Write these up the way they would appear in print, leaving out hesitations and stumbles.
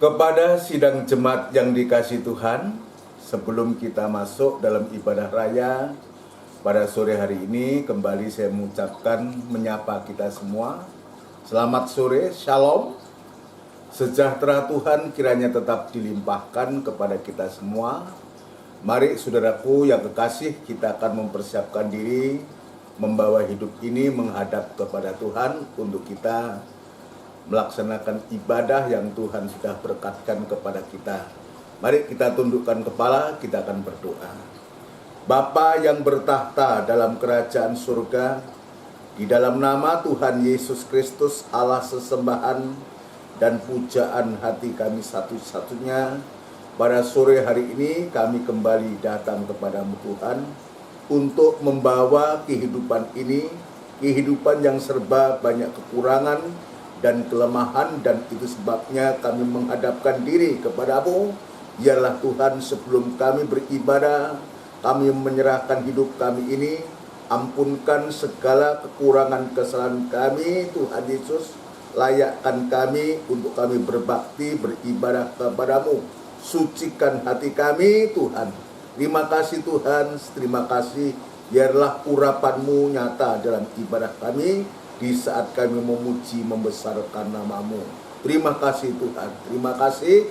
Kepada sidang jemaat yang dikasihi Tuhan, sebelum kita masuk dalam ibadah raya pada sore hari ini, kembali saya mengucapkan menyapa kita semua. Selamat sore, shalom. Sejahtera Tuhan kiranya tetap dilimpahkan kepada kita semua. Mari saudaraku yang kekasih, kita akan mempersiapkan diri, membawa hidup ini menghadap kepada Tuhan untuk kita melaksanakan ibadah yang Tuhan sudah berkatkan kepada kita. Mari kita tundukkan kepala, kita akan berdoa. Bapa yang bertahta dalam kerajaan surga, di dalam nama Tuhan Yesus Kristus, Allah sesembahan dan pujaan hati kami satu-satunya, pada sore hari ini kami kembali datang kepadamu Tuhan, untuk membawa kehidupan ini, kehidupan yang serba banyak kekurangan dan kelemahan, dan itu sebabnya kami menghadapkan diri kepadamu. Biarlah Tuhan, sebelum kami beribadah, kami menyerahkan hidup kami ini, ampunkan segala kekurangan kesalahan kami Tuhan Yesus, layakkan kami untuk kami berbakti, beribadah kepadamu. Sucikan hati kami Tuhan. Terima kasih Tuhan, terima kasih. Biarlah urapan-Mu nyata dalam ibadah kami, di saat kami memuji membesarkan nama-Mu. Terima kasih Tuhan, terima kasih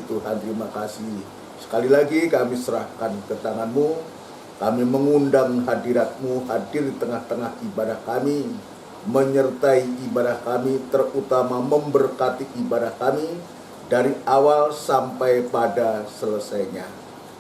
Tuhan, terima kasih. Sekali lagi kami serahkan ke tangan-Mu, kami mengundang hadirat-Mu hadir di tengah-tengah ibadah kami, menyertai ibadah kami, terutama memberkati ibadah kami dari awal sampai pada selesainya.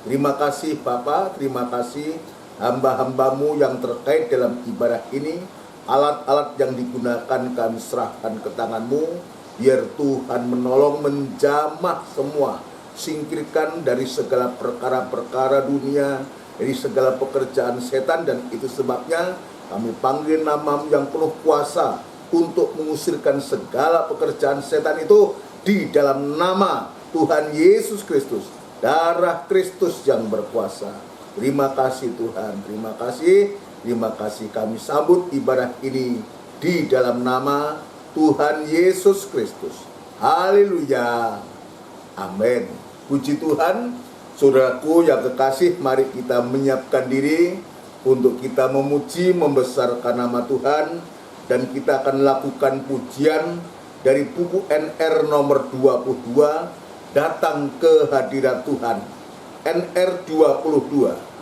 Terima kasih Bapa, terima kasih hamba-hamba-Mu yang terkait dalam ibadah ini. Alat-alat yang digunakan kami serahkan ke tangan-Mu. Biar Tuhan menolong menjamah semua, singkirkan dari segala perkara-perkara dunia, dari segala pekerjaan setan. Dan itu sebabnya kami panggil nama yang penuh kuasa untuk mengusirkan segala pekerjaan setan itu di dalam nama Tuhan Yesus Kristus, darah Kristus yang berkuasa. Terima kasih Tuhan, terima kasih. Terima kasih, kami sambut ibadah ini di dalam nama Tuhan Yesus Kristus. Haleluya. Amin. Puji Tuhan. Saudaraku yang kekasih, mari kita menyiapkan diri untuk kita memuji membesarkan nama Tuhan. Dan kita akan lakukan pujian dari buku NR nomor 22, Datang ke Hadirat Tuhan. NR 22.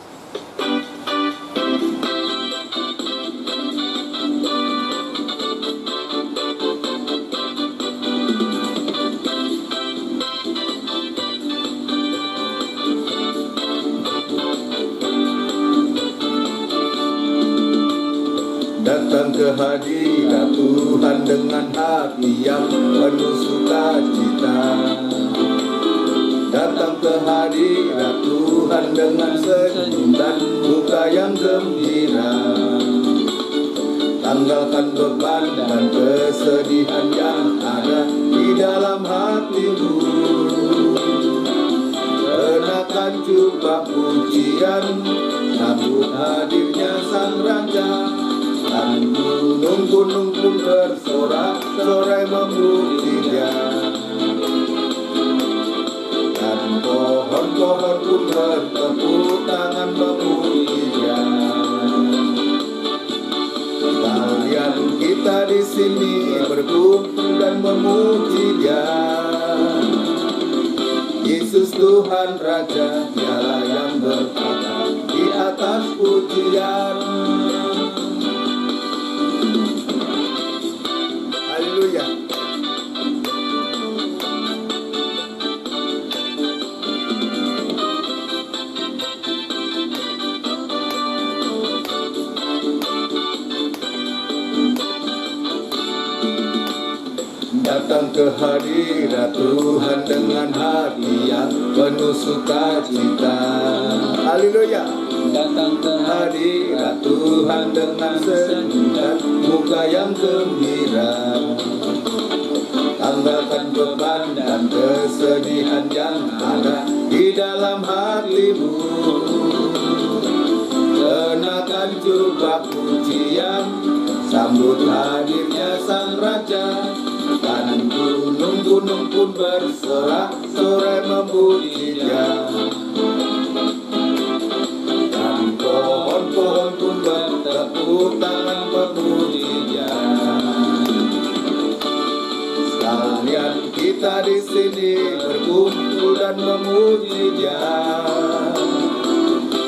Datang ke hadirat Tuhan dengan hati yang penuh sukacita. Datang ke hadirat Tuhan dengan senyum dan muka yang gembira. Tanggalkan beban dan kesedihan yang ada di dalam hatimu. Kenakan jubah pujian, sambut hadirnya Sang Raja. Dan gunung-gunung pun bersorak-sorai memuji Dia. Dan pohon-pohon pun bertepuk tangan memuji Dia. Kalian kita di sini berkumpul dan memuji Dia. Yesus Tuhan Raja, Dialah yang berkata di atas pujian. Haleluya. Datang ke hadirat Tuhan dengan hati yang penuh sukacita. Haleluya. Datang ke hadirat Tuhan dengan senyum dan muka yang gembira. Tanggalkan beban dan kesedihan yang ada di dalam hatimu. Kenakan jubah pujian, sambut hadirnya Sang Raja. Dan gunung-gunung gunung pun bersorak-sorai memuji-Nya. Dan pohon-pohon pun bertepuk tangan memuji-Nya. Sekalian kita di sini berkumpul dan memuji-Nya.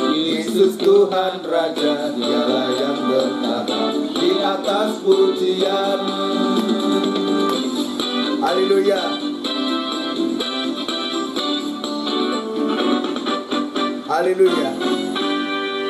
Yesus Tuhan Raja, Dialah yang bertata di atas pujian. Haleluya. Haleluya.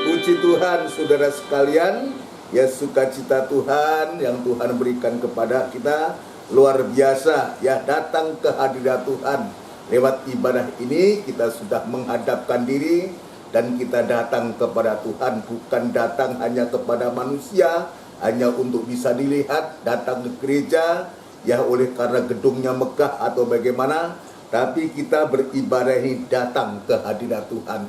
Puji Tuhan saudara sekalian. Ya, sukacita Tuhan yang Tuhan berikan kepada kita luar biasa. Ya, datang ke hadirat Tuhan. Lewat ibadah ini kita sudah menghadapkan diri dan kita datang kepada Tuhan, bukan datang hanya kepada manusia, hanya untuk bisa dilihat, datang ke gereja, ya oleh karena gedungnya megah atau bagaimana, tapi kita beribadah ini datang ke hadirat Tuhan,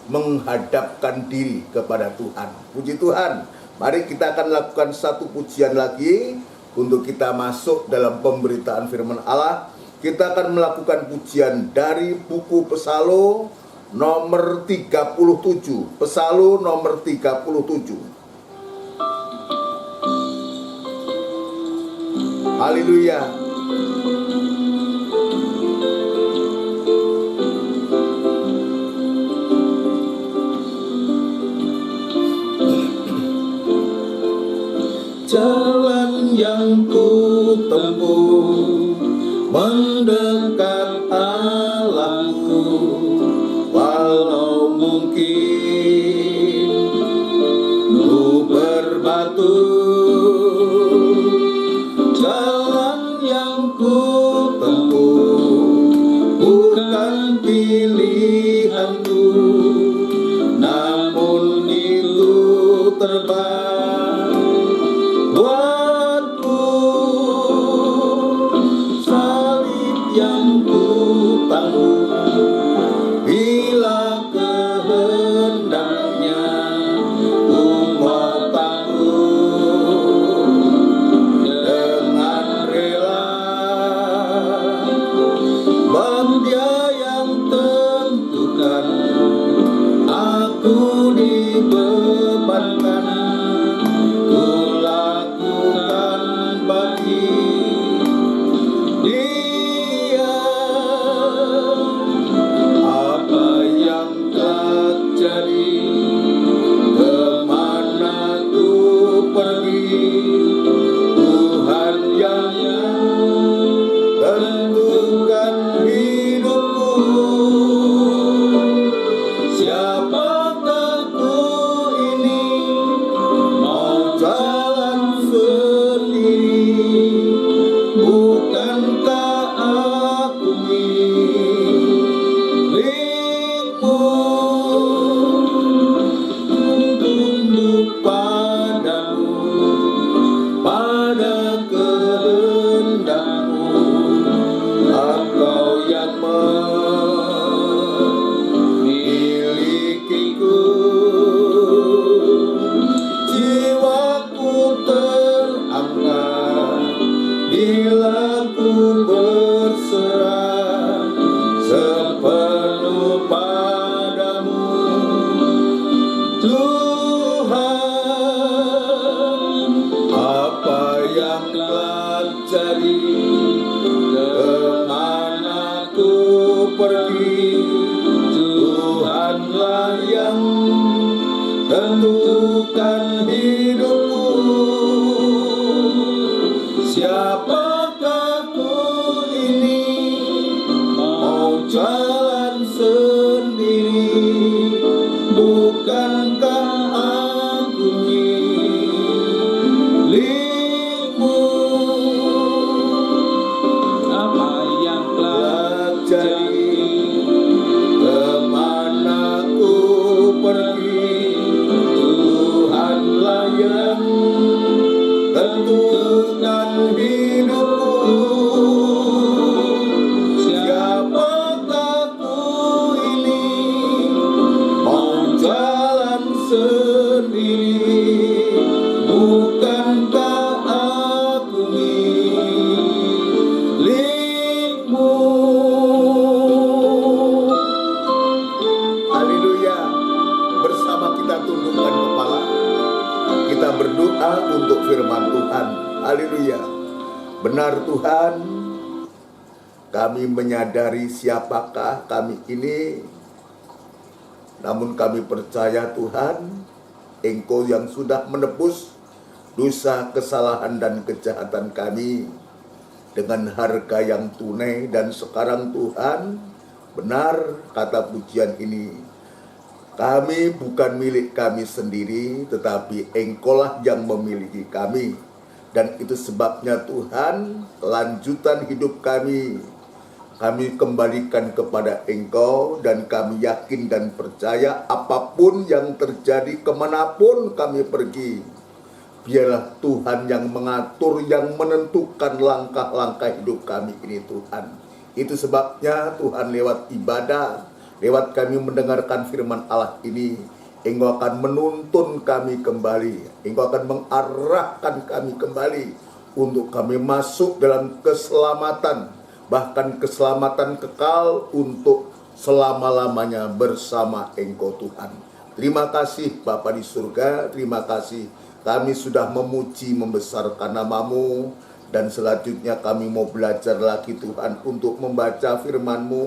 menghadapkan diri kepada Tuhan. Puji Tuhan. Mari kita akan lakukan satu pujian lagi untuk kita masuk dalam pemberitaan firman Allah. Kita akan melakukan pujian dari buku Psalm nomor 37, Psalm nomor 37. Haleluya. Jalan yang ku tempuh mendekat Allahku, walau mungkin ku berbatu. Jalan yang ku tempuh bukan pilihanku, namun itu terbaik buatku. Salib yang ku tanggung bila kehendaknya ku mau tanggung dengan rela. Bab Dia yang tentukan aku dibebankan, ku lakukan bagi Dia. Apa yang terjadi, kemana ku pergi, Tuhan yang tentukan hidupku. Siapakah ku ini, mau jalan sendiri, bukankah aku milikmu? Tunduk padamu, pada kehendakmu. Engkau yang memilikiku. Jiwaku terangkat bila ku berserah sepenuh padamu, Tuhan. Apa yang telah jadi, kemana ku pergi, Tuhanlah yang tentukan hidupku. Siapakah ku ini, mau jalan sendiri, bukankah aku milikmu? Apa yang telah jadi, kemana ku pergi, Tuhanlah yang berdoa untuk firman Tuhan. Haleluya. Benar Tuhan, kami menyadari siapakah kami ini, namun kami percaya Tuhan, Engkau yang sudah menebus dosa, kesalahan, dan kejahatan kami dengan harga yang tunai. Dan sekarang Tuhan, benar kata pujian ini, kami bukan milik kami sendiri, tetapi Engkaulah yang memiliki kami. Dan itu sebabnya Tuhan, kelanjutan hidup kami kembalikan kepada Engkau. Dan kami yakin dan percaya apapun yang terjadi, kemanapun kami pergi, biarlah Tuhan yang mengatur, yang menentukan langkah-langkah hidup kami ini Tuhan. Itu sebabnya Tuhan, lewat ibadah, lewat kami mendengarkan firman Allah ini, Engkau akan menuntun kami kembali. Engkau akan mengarahkan kami kembali untuk kami masuk dalam keselamatan, bahkan keselamatan kekal untuk selama-lamanya bersama Engkau Tuhan. Terima kasih Bapa di surga, terima kasih kami sudah memuji membesarkan nama-Mu. Dan selanjutnya kami mau belajar lagi Tuhan untuk membaca firman-Mu,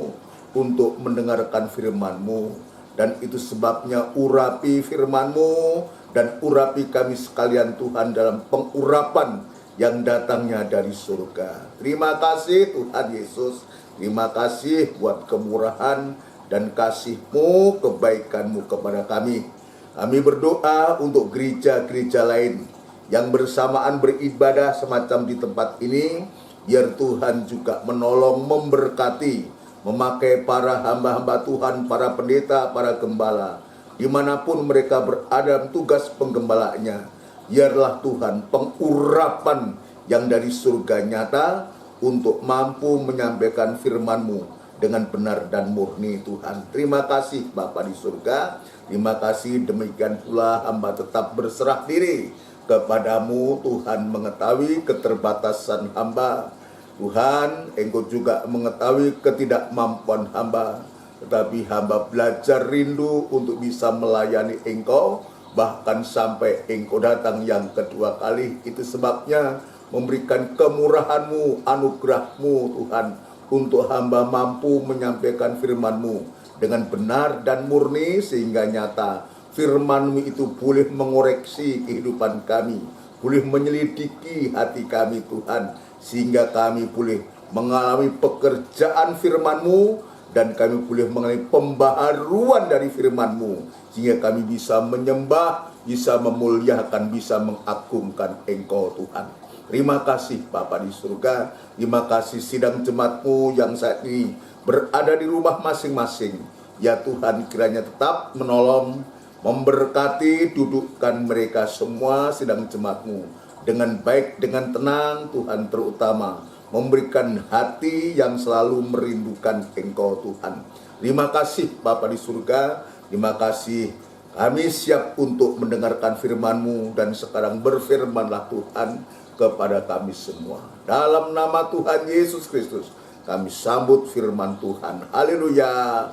untuk mendengarkan firman-Mu. Dan itu sebabnya urapi firman-Mu dan urapi kami sekalian Tuhan dalam pengurapan yang datangnya dari surga. Terima kasih Tuhan Yesus. Terima kasih buat kemurahan dan kasih-Mu, kebaikan-Mu kepada kami. Kami berdoa untuk gereja-gereja lain yang bersamaan beribadah semacam di tempat ini. Biar Tuhan juga menolong, memberkati, memakai para hamba-hamba Tuhan, para pendeta, para gembala, dimanapun mereka berada tugas penggembalaannya. Biarlah Tuhan pengurapan yang dari surga nyata untuk mampu menyampaikan firman-Mu dengan benar dan murni Tuhan. Terima kasih Bapa di surga. Terima kasih, demikian pula hamba tetap berserah diri kepadamu Tuhan, mengetahui keterbatasan hamba. Tuhan, Engkau juga mengetahui ketidakmampuan hamba, tetapi hamba belajar rindu untuk bisa melayani Engkau, bahkan sampai Engkau datang yang kedua kali. Itu sebabnya memberikan kemurahan-Mu, anugerah-Mu Tuhan, untuk hamba mampu menyampaikan firman-Mu dengan benar dan murni, sehingga nyata firman-Mu itu boleh mengoreksi kehidupan kami, boleh menyelidiki hati kami Tuhan, sehingga kami boleh mengalami pekerjaan firman-Mu, dan kami boleh mengalami pembaharuan dari firman-Mu, sehingga kami bisa menyembah, bisa memuliakan, bisa mengagungkan Engkau Tuhan. Terima kasih Bapa di surga. Terima kasih sidang jemaat-Mu yang saat ini berada di rumah masing-masing. Ya Tuhan, kiranya tetap menolong, memberkati, dudukkan mereka semua sidang jemaat-Mu dengan baik, dengan tenang Tuhan, terutama memberikan hati yang selalu merindukan Engkau Tuhan. Terima kasih Bapa di surga. Terima kasih, kami siap untuk mendengarkan firman-Mu, dan sekarang berfirmanlah Tuhan kepada kami semua. Dalam nama Tuhan Yesus Kristus kami sambut firman Tuhan. Haleluya.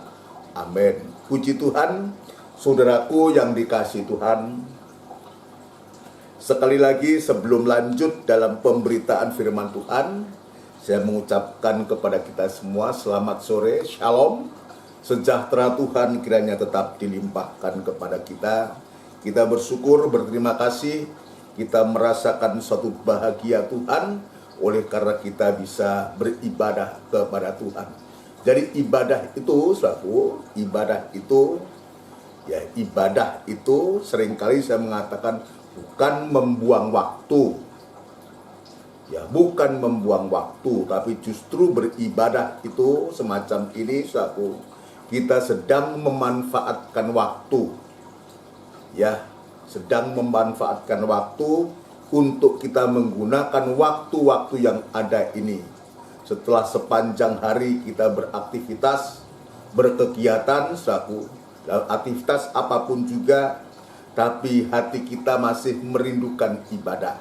Amin. Puji Tuhan. Saudaraku yang dikasihi Tuhan, sekali lagi sebelum lanjut dalam pemberitaan firman Tuhan, saya mengucapkan kepada kita semua selamat sore, shalom. Sejahtera Tuhan kiranya tetap dilimpahkan kepada kita. Kita bersyukur, berterima kasih, kita merasakan suatu bahagia Tuhan oleh karena kita bisa beribadah kepada Tuhan. Jadi ibadah itu, saudaraku, ibadah itu seringkali saya mengatakan bukan membuang waktu. Ya, bukan membuang waktu, tapi justru beribadah itu semacam ini, saudaraku. Kita sedang memanfaatkan waktu. Ya, sedang memanfaatkan waktu untuk kita menggunakan waktu-waktu yang ada ini. Setelah sepanjang hari kita beraktivitas, berkegiatan, saudaraku, aktivitas apapun juga, tapi hati kita masih merindukan ibadah.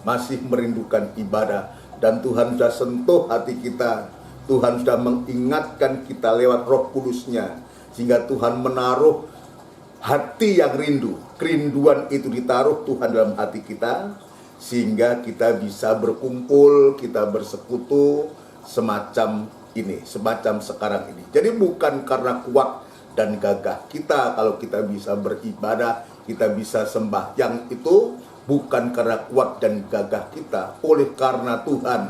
Masih merindukan ibadah. Dan Tuhan sudah sentuh hati kita. Tuhan sudah mengingatkan kita lewat Roh Kudus-Nya, sehingga Tuhan menaruh hati yang rindu. Kerinduan itu ditaruh Tuhan dalam hati kita, sehingga kita bisa berkumpul, kita bersekutu semacam ini, semacam sekarang ini. Jadi bukan karena kuat dan gagah kita kalau kita bisa beribadah, kita bisa sembahyang, itu bukan karena kuat dan gagah kita. Oleh karena Tuhan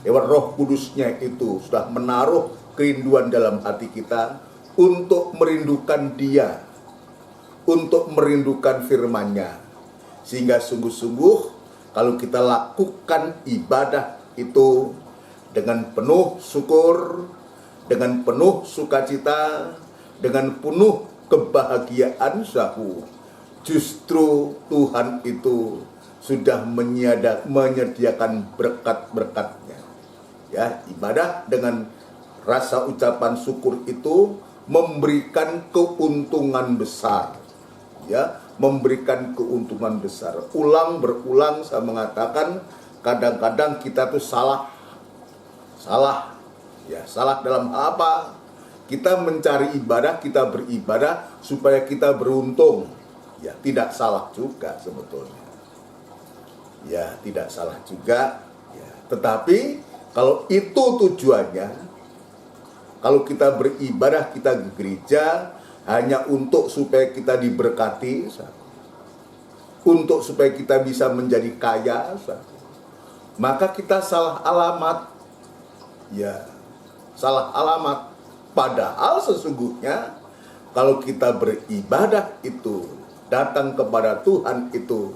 lewat Roh Kudusnya itu sudah menaruh kerinduan dalam hati kita untuk merindukan Dia, untuk merindukan firman-Nya. Sehingga sungguh-sungguh kalau kita lakukan ibadah itu dengan penuh syukur, dengan penuh sukacita, dengan penuh kebahagiaan, justru Tuhan itu sudah menyediakan berkat-berkatnya. Ya, ibadah dengan rasa ucapan syukur itu memberikan keuntungan besar. Ya, memberikan keuntungan besar. Berulang saya mengatakan, kadang-kadang kita tuh salah. Ya, salah dalam apa? Kita mencari ibadah, kita beribadah supaya kita beruntung. Ya, tidak salah juga sebetulnya. Ya, tidak salah juga. Ya, tetapi kalau itu tujuannya, kalau kita beribadah, kita ke gereja hanya untuk supaya kita diberkati, untuk supaya kita bisa menjadi kaya, maka kita salah alamat. Ya, salah alamat. Padahal sesungguhnya kalau kita beribadah itu, datang kepada Tuhan itu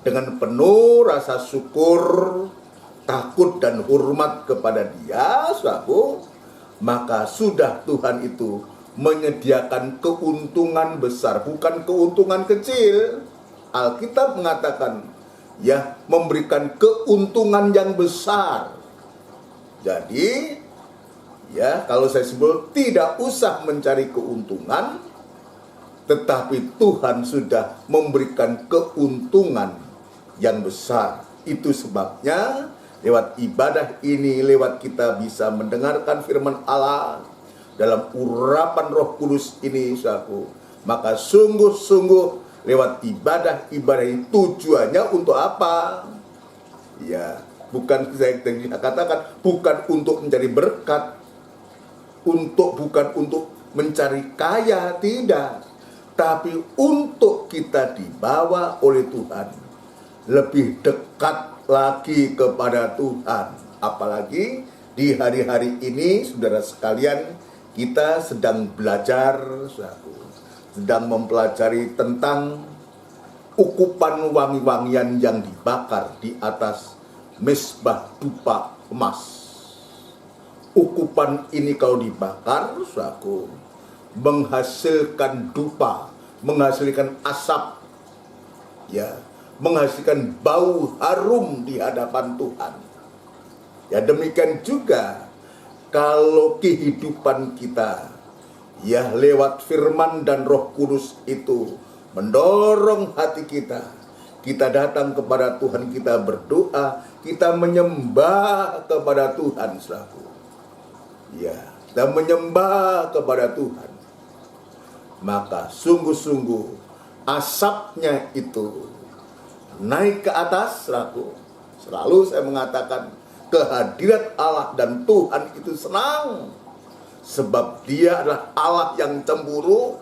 dengan penuh rasa syukur, takut dan hormat kepada Dia, maka sudah Tuhan itu menyediakan keuntungan besar, bukan keuntungan kecil. Alkitab mengatakan, ya, memberikan keuntungan yang besar. Jadi, ya, kalau saya sebut, tidak usah mencari keuntungan, tetapi Tuhan sudah memberikan keuntungan yang besar. Itu sebabnya lewat ibadah ini, lewat kita bisa mendengarkan firman Allah dalam urapan Roh Kudus ini, maka sungguh-sungguh lewat ibadah ini tujuannya untuk apa? Ya, bukan saya katakan, bukan untuk mencari berkat, bukan untuk mencari kaya, tidak, tapi untuk kita dibawa oleh Tuhan lebih dekat lagi kepada Tuhan. Apalagi di hari-hari ini, saudara sekalian, kita sedang belajar, sedang mempelajari tentang ukupan wangi-wangian yang dibakar di atas mezbah dupa emas. Ukupan ini kalau dibakar, menghasilkan dupa, menghasilkan asap, ya, menghasilkan bau harum di hadapan Tuhan. Ya, demikian juga kalau kehidupan kita, ya, lewat firman dan Roh Kudus itu mendorong hati kita, kita datang kepada Tuhan, kita berdoa, kita menyembah kepada Tuhan, ya, kita menyembah kepada Tuhan, maka sungguh-sungguh asapnya itu naik ke atas, Selalu saya mengatakan, kehadirat Allah dan Tuhan itu senang, sebab Dia adalah Allah yang cemburu,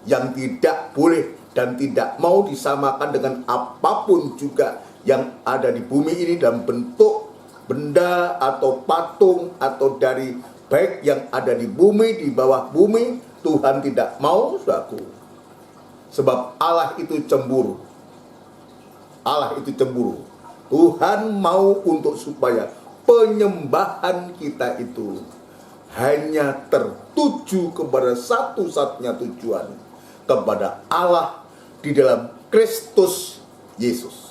yang tidak boleh dan tidak mau disamakan dengan apapun juga yang ada di bumi ini dalam bentuk benda atau patung atau dari baik yang ada di bumi, di bawah bumi. Tuhan tidak mau, sebab Allah itu cemburu. Allah itu cemburu. Tuhan mau untuk supaya penyembahan kita itu hanya tertuju kepada satu-satunya tujuan, kepada Allah di dalam Kristus Yesus.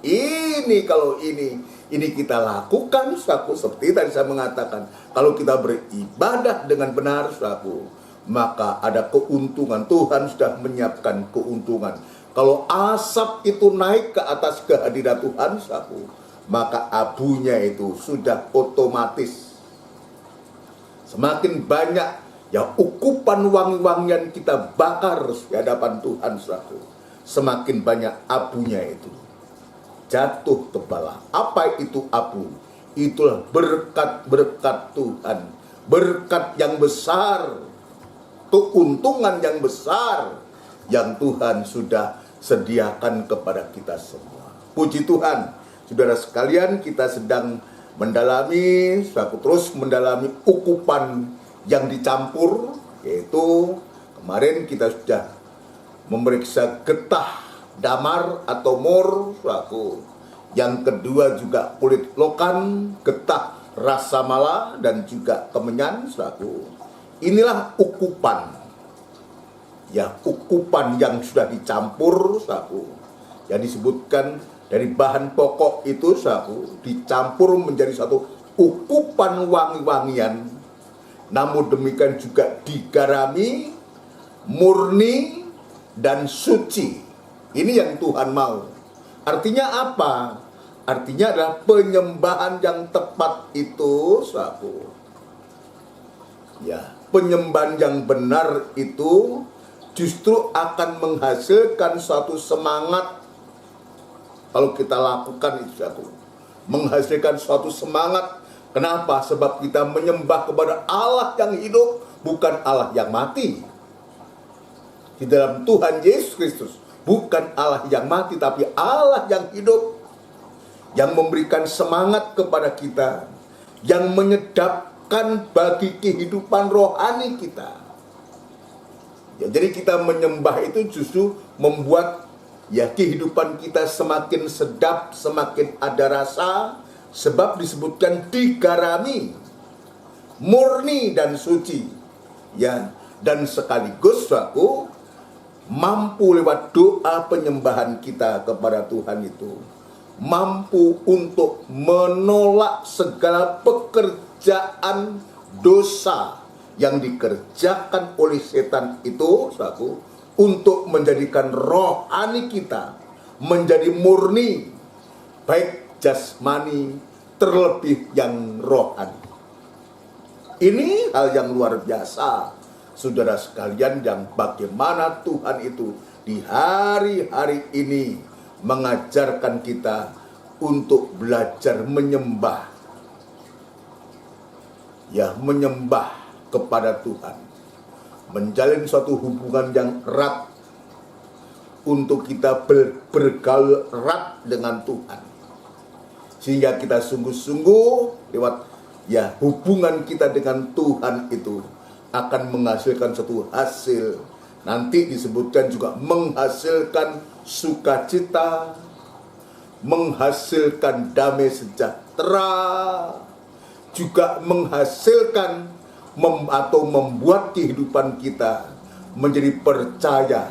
Ini kalau ini kita lakukan, seperti tadi saya mengatakan, kalau kita beribadah dengan benar, maka ada keuntungan. Tuhan sudah menyiapkan keuntungan. Kalau asap itu naik ke atas kehadiran Tuhan, maka abunya itu sudah otomatis. Semakin banyak Ya, ukupan wangi-wangian kita bakar di hadapan Tuhan, saudaraku. Semakin banyak abunya itu jatuh kepada. Apa itu abu? Itulah berkat-berkat Tuhan. Berkat yang besar, keuntungan yang besar yang Tuhan sudah sediakan kepada kita semua. Puji Tuhan, saudara sekalian, kita sedang mendalami, terus mendalami ukupan yang dicampur, yaitu kemarin kita sudah memeriksa getah damar atau mur, yang kedua juga kulit lokan, getah rasa mala, dan juga kemenyan, Inilah ukupan. Ya, ukupan yang sudah dicampur, yang disebutkan dari bahan pokok itu, dicampur menjadi satu ukupan wangi-wangian. Namun demikian juga digarami, murni, dan suci. Ini yang Tuhan mau. Artinya apa? Artinya adalah penyembahan yang tepat itu, ya, penyembahan yang benar itu justru akan menghasilkan suatu semangat. Kalau kita lakukan itu, menghasilkan suatu semangat. Kenapa? Sebab kita menyembah kepada Allah yang hidup, bukan Allah yang mati. Di dalam Tuhan Yesus Kristus, bukan Allah yang mati, tapi Allah yang hidup, yang memberikan semangat kepada kita, yang menyedapkan bagi kehidupan rohani kita. Ya, jadi kita menyembah itu justru membuat ya kehidupan kita semakin sedap, semakin ada rasa, sebab disebutkan digarami, murni dan suci. Ya, dan sekaligus mampu lewat doa penyembahan kita kepada Tuhan itu, mampu untuk menolak segala pekerjaan dosa yang dikerjakan oleh setan itu, untuk menjadikan rohani kita menjadi murni, baik jasmani terlebih yang rohani. Ini hal yang luar biasa, saudara sekalian, yang bagaimana Tuhan itu di hari-hari ini mengajarkan kita untuk belajar menyembah. Ya, menyembah kepada Tuhan, menjalin suatu hubungan yang erat, untuk kita bergaul erat dengan Tuhan, sehingga kita sungguh-sungguh lewat ya hubungan kita dengan Tuhan itu akan menghasilkan suatu hasil. Nanti disebutkan juga menghasilkan sukacita, menghasilkan damai sejahtera, juga menghasilkan atau membuat kehidupan kita menjadi percaya,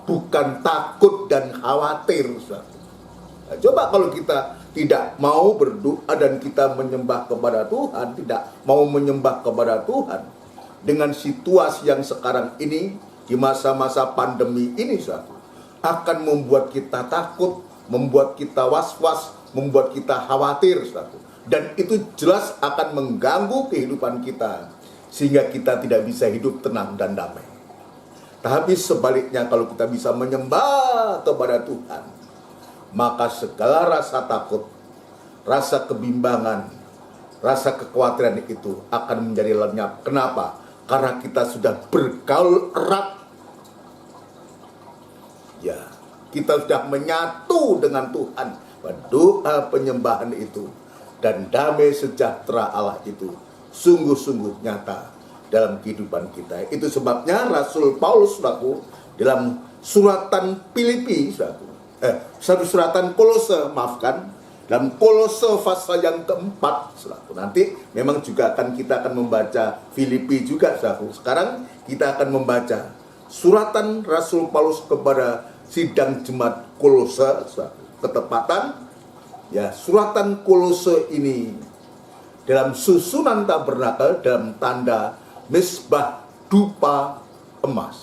bukan takut dan khawatir. Nah, coba kalau kita tidak mau berdoa dan kita menyembah kepada Tuhan, tidak mau menyembah kepada Tuhan, dengan situasi yang sekarang ini, di masa-masa pandemi ini, akan membuat kita takut, membuat kita was-was, membuat kita khawatir, dan itu jelas akan mengganggu kehidupan kita, sehingga kita tidak bisa hidup tenang dan damai. Tapi sebaliknya, kalau kita bisa menyembah kepada Tuhan, maka segala rasa takut, rasa kebimbangan, rasa kekhawatiran itu akan menjadi lenyap. Kenapa? Karena kita sudah bergaul erat. Ya, kita sudah menyatu dengan Tuhan. Doa penyembahan itu dan damai sejahtera Allah itu sungguh-sungguh nyata dalam kehidupan kita. Itu sebabnya Rasul Paulus dalam suratan Filipi, suratan Kolose, dalam Kolose pasal yang keempat, nanti memang juga kita akan membaca Filipi juga, Sekarang kita akan membaca suratan Rasul Paulus kepada sidang jemaat Kolose, ketepatan ya suratan Kolose ini dalam susunan tabernakel dalam tanda misbah dupa emas.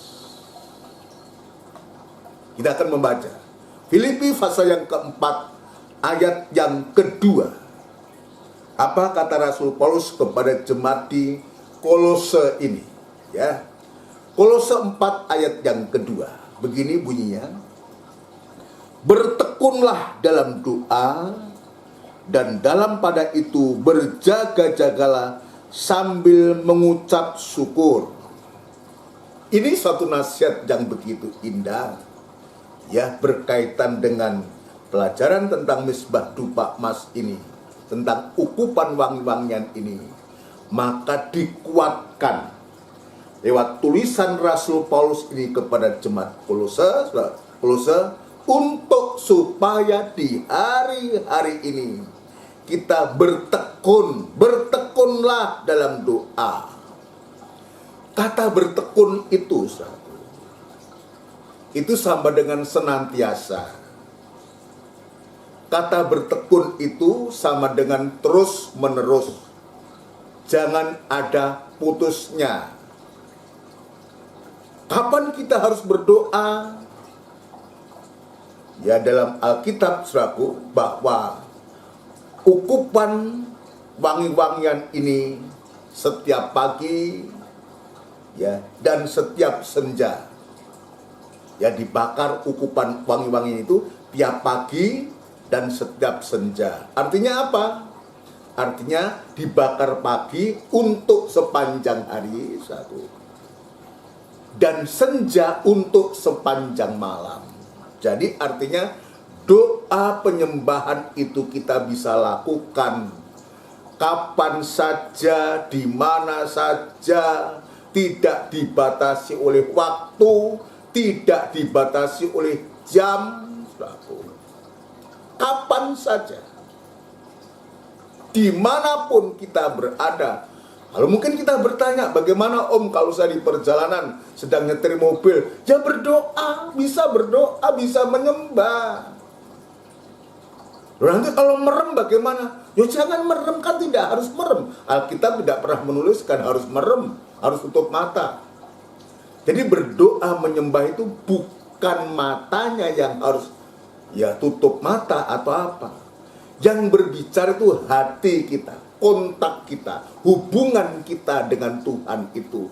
Kita akan membaca Filipi pasal yang keempat ayat yang kedua. Apa kata Rasul Paulus kepada jemaat di Kolose ini? Ya. Kolose 4 ayat yang kedua, begini bunyinya. Bertekunlah dalam doa, dan dalam pada itu berjaga-jagalah sambil mengucap syukur. Ini suatu nasihat yang begitu indah, ya, berkaitan dengan pelajaran tentang misbah dupa emas ini, tentang ukupan wangi-wangian ini. Maka dikuatkan lewat tulisan Rasul Paulus ini kepada jemaat Kolose, untuk supaya di hari-hari ini kita bertekunlah dalam doa. Kata bertekun itu sama dengan senantiasa. Kata bertekun itu sama dengan terus menerus. Jangan ada putusnya. Kapan kita harus berdoa? Ya, dalam Alkitab, saudaraku, bahwa ukupan wangi-wangian ini setiap pagi, ya, dan setiap senja, ya, dibakar ukupan wangi-wangi itu tiap pagi dan setiap senja. Artinya apa? Artinya dibakar pagi untuk sepanjang hari satu, dan senja untuk sepanjang malam. Jadi artinya doa penyembahan itu kita bisa lakukan kapan saja, di mana saja, tidak dibatasi oleh waktu, tidak dibatasi oleh jam, kapan saja, dimanapun kita berada. Lalu mungkin kita bertanya, bagaimana Om kalau saya di perjalanan sedang nyetir mobil? Ya berdoa, bisa menyembah. Lalu nanti kalau merem bagaimana? Ya jangan merem, kan tidak harus merem. Alkitab tidak pernah menuliskan harus merem, harus tutup mata. Jadi berdoa menyembah itu bukan matanya yang harus ya tutup mata atau apa. Yang berbicara itu hati kita, kontak kita, hubungan kita dengan Tuhan itu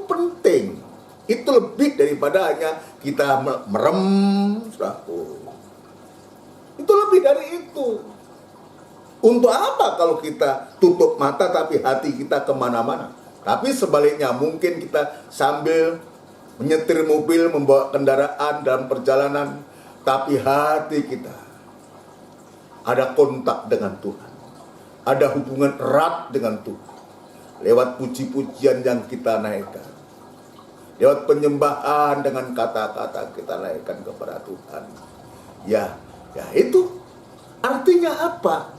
penting. Itu lebih daripada hanya kita merem, saudaraku. Itu lebih dari itu. Untuk apa kalau kita tutup mata tapi hati kita kemana-mana? Tapi sebaliknya, mungkin kita sambil menyetir mobil, membawa kendaraan dalam perjalanan, tapi hati kita ada kontak dengan Tuhan, ada hubungan erat dengan Tuhan, lewat puji-pujian yang kita naikkan, lewat penyembahan dengan kata-kata kita naikkan kepada Tuhan. Ya itu artinya apa?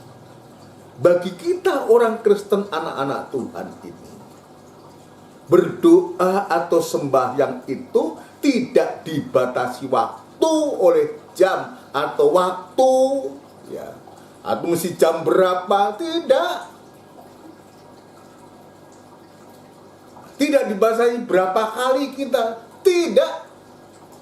Bagi kita orang Kristen, anak-anak Tuhan ini, berdoa atau sembahyang itu tidak dibatasi waktu oleh jam atau waktu, ya, atau mesti jam berapa, tidak dibatasi berapa kali kita, tidak,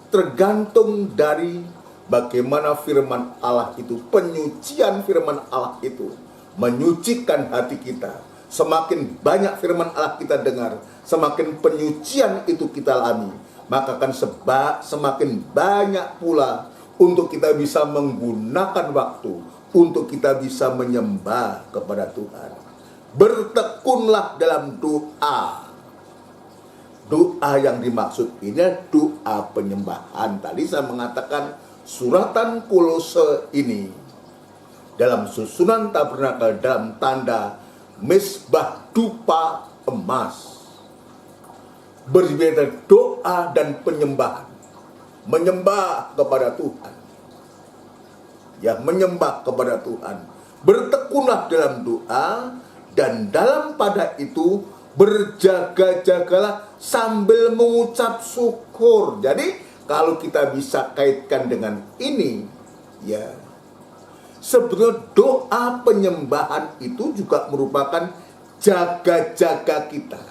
tergantung dari bagaimana firman Allah itu, penyucian firman Allah itu menyucikan hati kita. Semakin banyak firman Allah kita dengar, semakin penyucian itu kita alami, maka akan semakin banyak pula untuk kita bisa menggunakan waktu, untuk kita bisa menyembah kepada Tuhan. Bertekunlah dalam doa. Doa yang dimaksud ini doa penyembahan. Tadi saya mengatakan suratan Kolose ini dalam susunan tabernakel dalam tanda misbah dupa emas, berbeda doa dan penyembahan, menyembah kepada Tuhan, ya, menyembah kepada Tuhan. Bertekunlah dalam doa, dan dalam pada itu berjaga-jagalah sambil mengucap syukur. Jadi kalau kita bisa kaitkan dengan ini, ya, sebetulnya doa penyembahan itu juga merupakan jaga-jaga kita.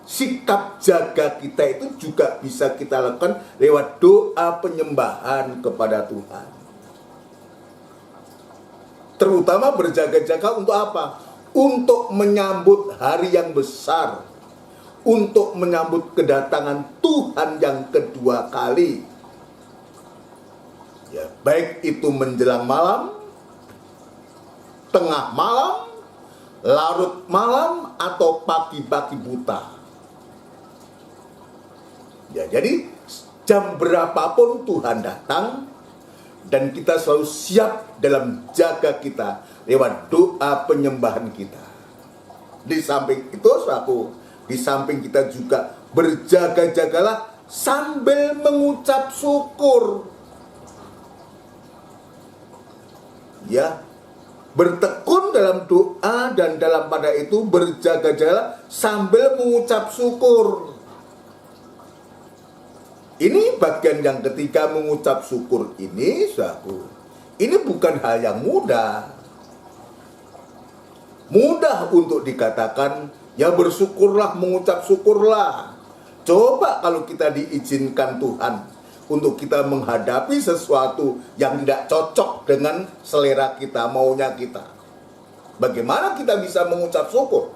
Sikap jaga kita itu juga bisa kita lakukan lewat doa penyembahan kepada Tuhan. Terutama berjaga-jaga untuk apa? untuk menyambut hari yang besar, untuk menyambut kedatangan Tuhan yang kedua kali. Ya, baik itu menjelang malam, tengah malam, larut malam, atau pagi-pagi buta. Ya, jadi jam berapapun Tuhan datang, dan kita selalu siap dalam jaga kita lewat doa penyembahan kita. Di samping itu, di samping kita juga berjaga-jagalah sambil mengucap syukur. Ya, bertekun dalam doa dan dalam pada itu berjaga-jagalah sambil mengucap syukur. Ini bagian yang ketiga, mengucap syukur ini, saudaraku. Ini bukan hal yang mudah. Mudah untuk dikatakan, ya bersyukurlah, mengucap syukurlah. Coba kalau kita diizinkan Tuhan untuk kita menghadapi sesuatu yang tidak cocok dengan selera kita, maunya kita. Bagaimana kita bisa mengucap syukur?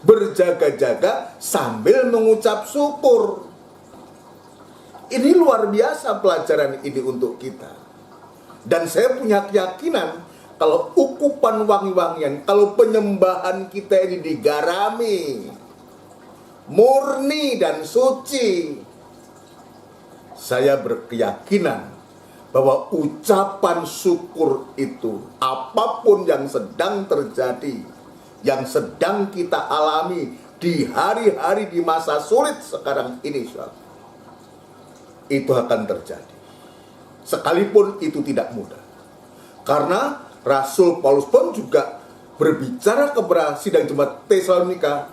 Berjaga-jaga sambil mengucap syukur. Ini luar biasa pelajaran ini untuk kita. Dan saya punya keyakinan kalau ukupan wangi-wangian, kalau penyembahan kita ini digarami, murni dan suci, saya berkeyakinan bahwa ucapan syukur itu, apapun yang sedang terjadi, yang sedang kita alami di hari-hari di masa sulit sekarang ini, itu akan terjadi. Sekalipun itu tidak mudah. Karena Rasul Paulus pun juga berbicara kepada sidang jemaat Tesalonika,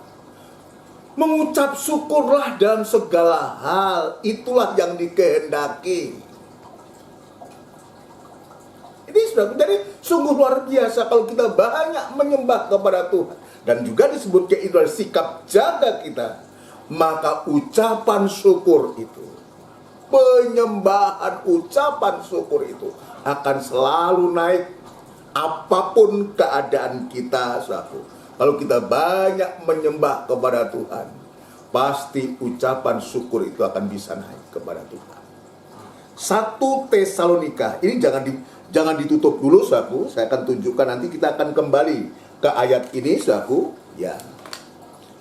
mengucap syukurlah dalam segala hal, itulah yang dikehendaki. Ini sudah menjadi sungguh luar biasa kalau kita banyak menyembah kepada Tuhan. Dan juga disebutkan itu adalah sikap jaga kita. Maka ucapan syukur itu, penyembahan ucapan syukur itu akan selalu naik apapun keadaan kita, saudaraku. Kalau kita banyak menyembah kepada Tuhan, pasti ucapan syukur itu akan bisa naik kepada Tuhan. 1 Tesalonika, ini jangan ditutup dulu, saudaraku. Saya akan tunjukkan, nanti kita akan kembali ke ayat ini, saudaraku. Ya,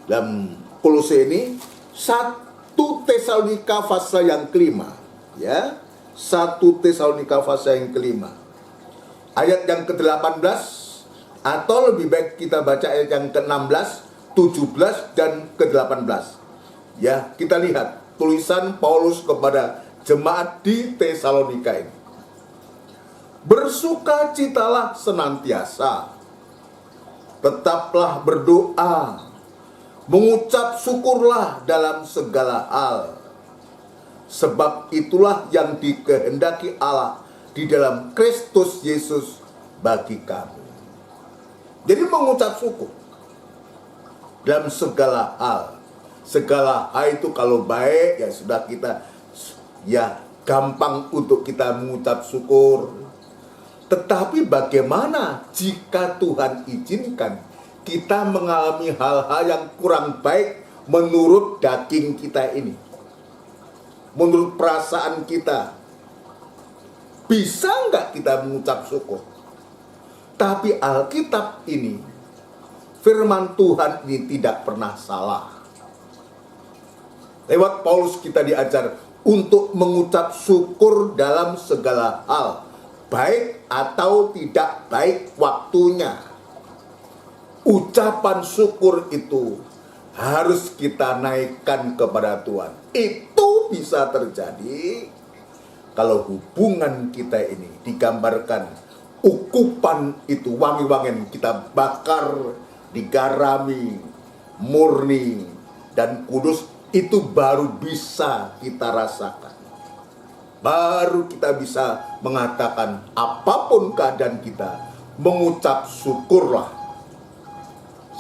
dalam Kolose ini 1 Tesalonika pasal yang kelima, ya, 1 Tesalonika pasal yang kelima, ayat yang ke-18, atau lebih baik kita baca ayat yang ke-16, 17 dan ke-18. Ya, kita lihat tulisan Paulus kepada jemaat di Tesalonika ini. Bersukacitalah senantiasa, tetaplah berdoa, mengucap syukurlah dalam segala hal, sebab itulah yang dikehendaki Allah di dalam Kristus Yesus bagi kamu. Jadi mengucap syukur dalam segala hal. Segala hal itu kalau baik, ya sudah kita, ya gampang untuk kita mengucap syukur. Tetapi bagaimana jika Tuhan izinkan kita mengalami hal-hal yang kurang baik menurut daging kita ini, menurut perasaan kita? Bisa nggak kita mengucap syukur? Tapi Alkitab ini, firman Tuhan ini tidak pernah salah. Lewat Paulus kita diajar untuk mengucap syukur dalam segala hal, baik atau tidak baik waktunya. Ucapan syukur itu harus kita naikkan kepada Tuhan. Itu bisa terjadi kalau hubungan kita ini digambarkan, ukupan itu, wangi-wangian kita bakar, digarami, murni dan kudus, itu baru bisa kita rasakan. Baru kita bisa mengatakan apapun keadaan kita, mengucap syukurlah.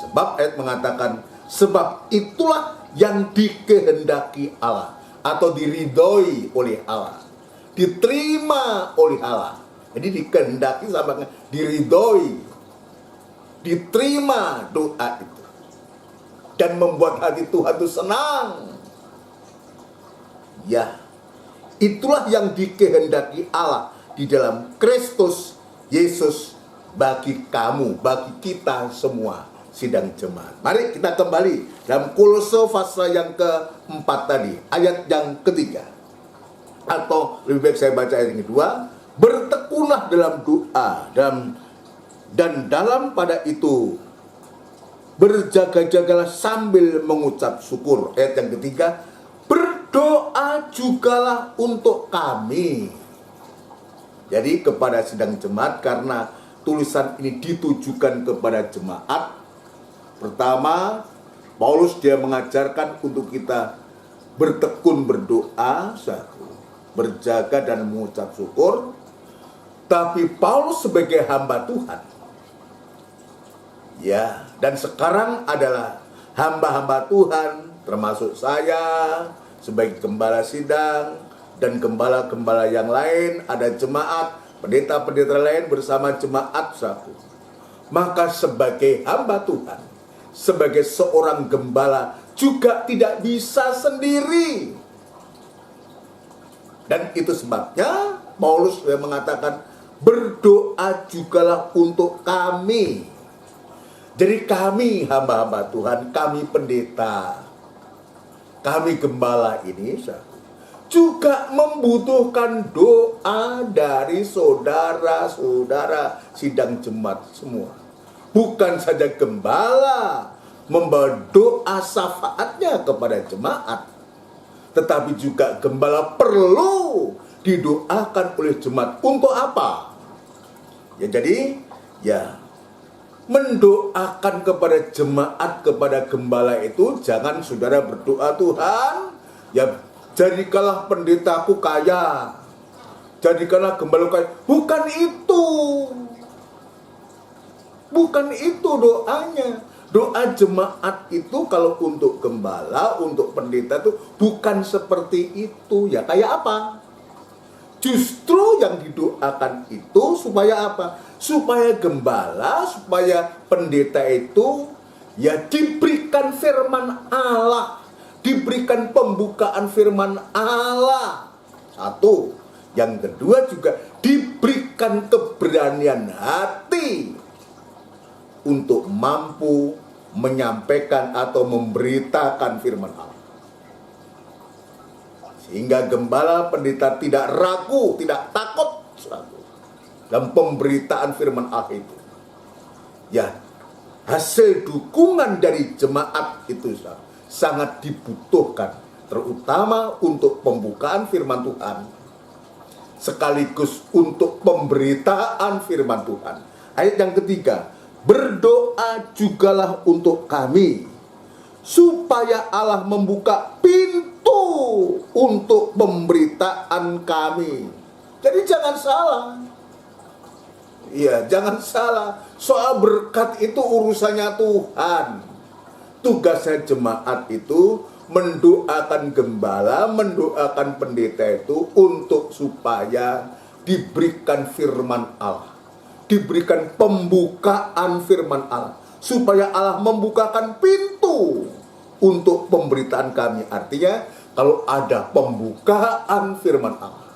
Sebab ayat mengatakan, sebab itulah yang dikehendaki Allah, atau diridhoi oleh Allah, diterima oleh Allah. Jadi dikehendaki sama diridhoi. diterima doa itu dan membuat hati Tuhan itu senang. Ya, itulah yang dikehendaki Allah di dalam Kristus Yesus bagi kamu, bagi kita semua sidang jemaat. Mari kita kembali dalam Kolose pasal yang keempat tadi, ayat yang ketiga. Atau lebih baik saya baca ayat yang kedua, bertekunlah dalam doa dan dalam pada itu berjaga-jagalah sambil mengucap syukur. Ayat yang ketiga, berdoa jugalah untuk kami. Jadi kepada sidang jemaat, karena tulisan ini ditujukan kepada jemaat. Pertama, Paulus dia mengajarkan untuk kita bertekun berdoa, berjaga dan mengucap syukur. Tapi Paulus sebagai hamba Tuhan, ya, dan sekarang adalah hamba-hamba Tuhan, termasuk saya sebagai gembala sidang dan gembala-gembala yang lain, ada jemaat, pendeta-pendeta lain bersama jemaat satu. Maka sebagai hamba Tuhan, sebagai seorang gembala juga tidak bisa sendiri. Dan itu sebabnya Paulus mengatakan berdoa jugalah untuk kami. Jadi kami hamba-hamba Tuhan, kami pendeta, kami gembala ini juga membutuhkan doa dari saudara-saudara sidang jemaat semua. Bukan saja gembala membawa doa syafaatnya kepada jemaat, tetapi juga gembala perlu didoakan oleh jemaat. Untuk apa? Ya, jadi ya, mendoakan kepada jemaat, kepada gembala itu jangan saudara berdoa, Tuhan ya jadikanlah pendetaku kaya, jadikanlah gembala kaya. Bukan itu. Bukan itu doanya. Doa jemaat itu kalau untuk gembala, untuk pendeta itu bukan seperti itu. Ya kayak apa? Justru yang didoakan itu supaya apa? Supaya gembala, supaya pendeta itu ya diberikan firman Allah, diberikan pembukaan firman Allah. Satu. Yang kedua juga diberikan keberanian hati untuk mampu menyampaikan atau memberitakan firman Allah. Sehingga gembala pendeta tidak ragu, tidak takut dalam pemberitaan firman Allah itu. Ya, hasil dukungan dari jemaat itu sangat dibutuhkan, terutama untuk pembukaan firman Tuhan, sekaligus untuk pemberitaan firman Tuhan. Ayat yang ketiga, berdoa jugalah untuk kami, supaya Allah membuka pintu untuk pemberitaan kami. Jadi jangan salah. Iya, jangan salah. Soal berkat itu urusannya Tuhan. Tugasnya jemaat itu mendoakan gembala, mendoakan pendeta itu untuk supaya diberikan firman Allah, diberikan pembukaan firman Allah, supaya Allah membukakan pintu untuk pemberitaan kami. Artinya kalau ada pembukaan firman Allah,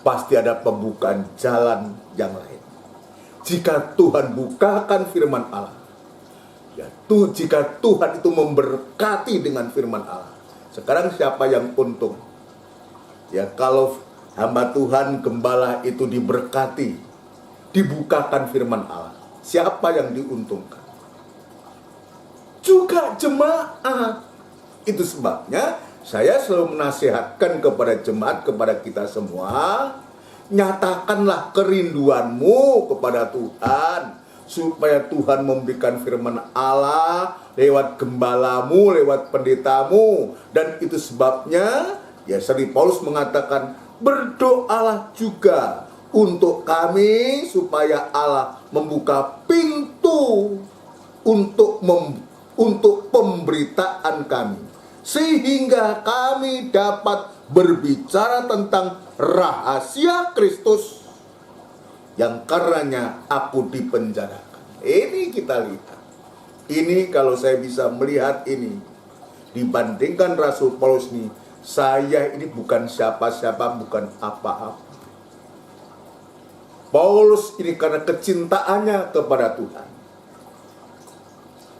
pasti ada pembukaan jalan yang lain. Jika Tuhan bukakan firman Allah, ya jika Tuhan itu memberkati dengan firman Allah, sekarang siapa yang untung? Ya kalau hamba Tuhan gembala itu diberkati, dibukakan firman Allah, siapa yang diuntungkan? Juga jemaat. Itu sebabnya saya selalu menasihatkan kepada jemaat, kepada kita semua, nyatakanlah kerinduanmu kepada Tuhan, supaya Tuhan memberikan firman Allah lewat gembalamu, lewat pendetamu. Dan itu sebabnya ya Sri Paulus mengatakan, berdoalah juga untuk kami supaya Allah membuka pintu untuk pemberitaan kami, sehingga kami dapat berbicara tentang rahasia Kristus yang karenanya aku dipenjarakan. Ini kita lihat. Ini kalau saya bisa melihat ini, dibandingkan Rasul Paulus ini, saya ini bukan siapa-siapa, bukan apa-apa. Paulus ini karena kecintaannya kepada Tuhan,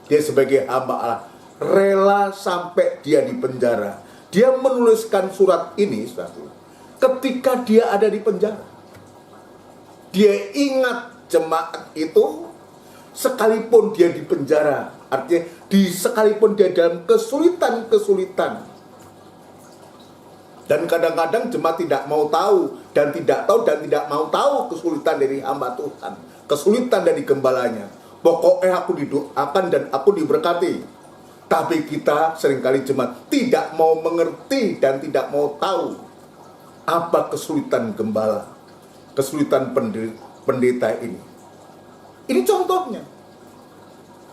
dia sebagai hamba Allah rela sampai dia di penjara. Dia menuliskan surat ini ketika dia ada di penjara. Dia ingat jemaat itu sekalipun dia di penjara, artinya sekalipun dia dalam kesulitan-kesulitan. Dan kadang-kadang jemaat tidak mau tahu dan tidak mau tahu kesulitan dari hamba Tuhan, kesulitan dari gembalanya. Pokoknya aku didoakan dan aku diberkati. Tapi kita seringkali jemaat tidak mau mengerti dan tidak mau tahu apa kesulitan gembala, kesulitan pendeta ini. Ini contohnya.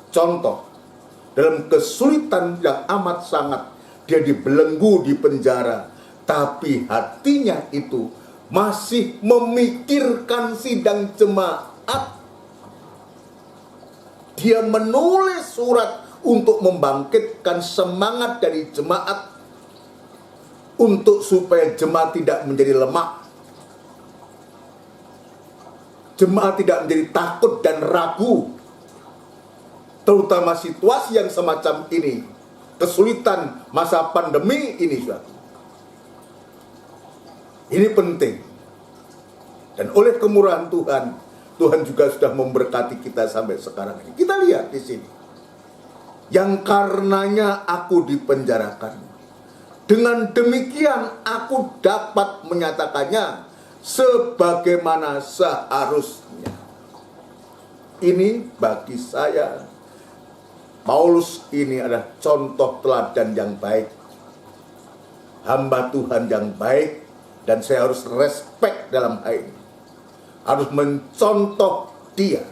Contoh, dalam kesulitan yang amat sangat, dia dibelenggu di penjara, tapi hatinya itu masih memikirkan sidang jemaat. Dia menulis surat untuk membangkitkan semangat dari jemaat, untuk supaya jemaat tidak menjadi lemah, jemaat tidak menjadi takut dan ragu, terutama situasi yang semacam ini, kesulitan masa pandemi ini. Ini penting, dan oleh kemurahan Tuhan, Tuhan juga sudah memberkati kita sampai sekarang ini. Kita lihat di sini, yang karenanya aku dipenjarakan, dengan demikian aku dapat menyatakannya sebagaimana seharusnya. Ini bagi saya, Paulus ini adalah contoh teladan yang baik, hamba Tuhan yang baik, dan saya harus respect dalam hal ini. Harus mencontoh dia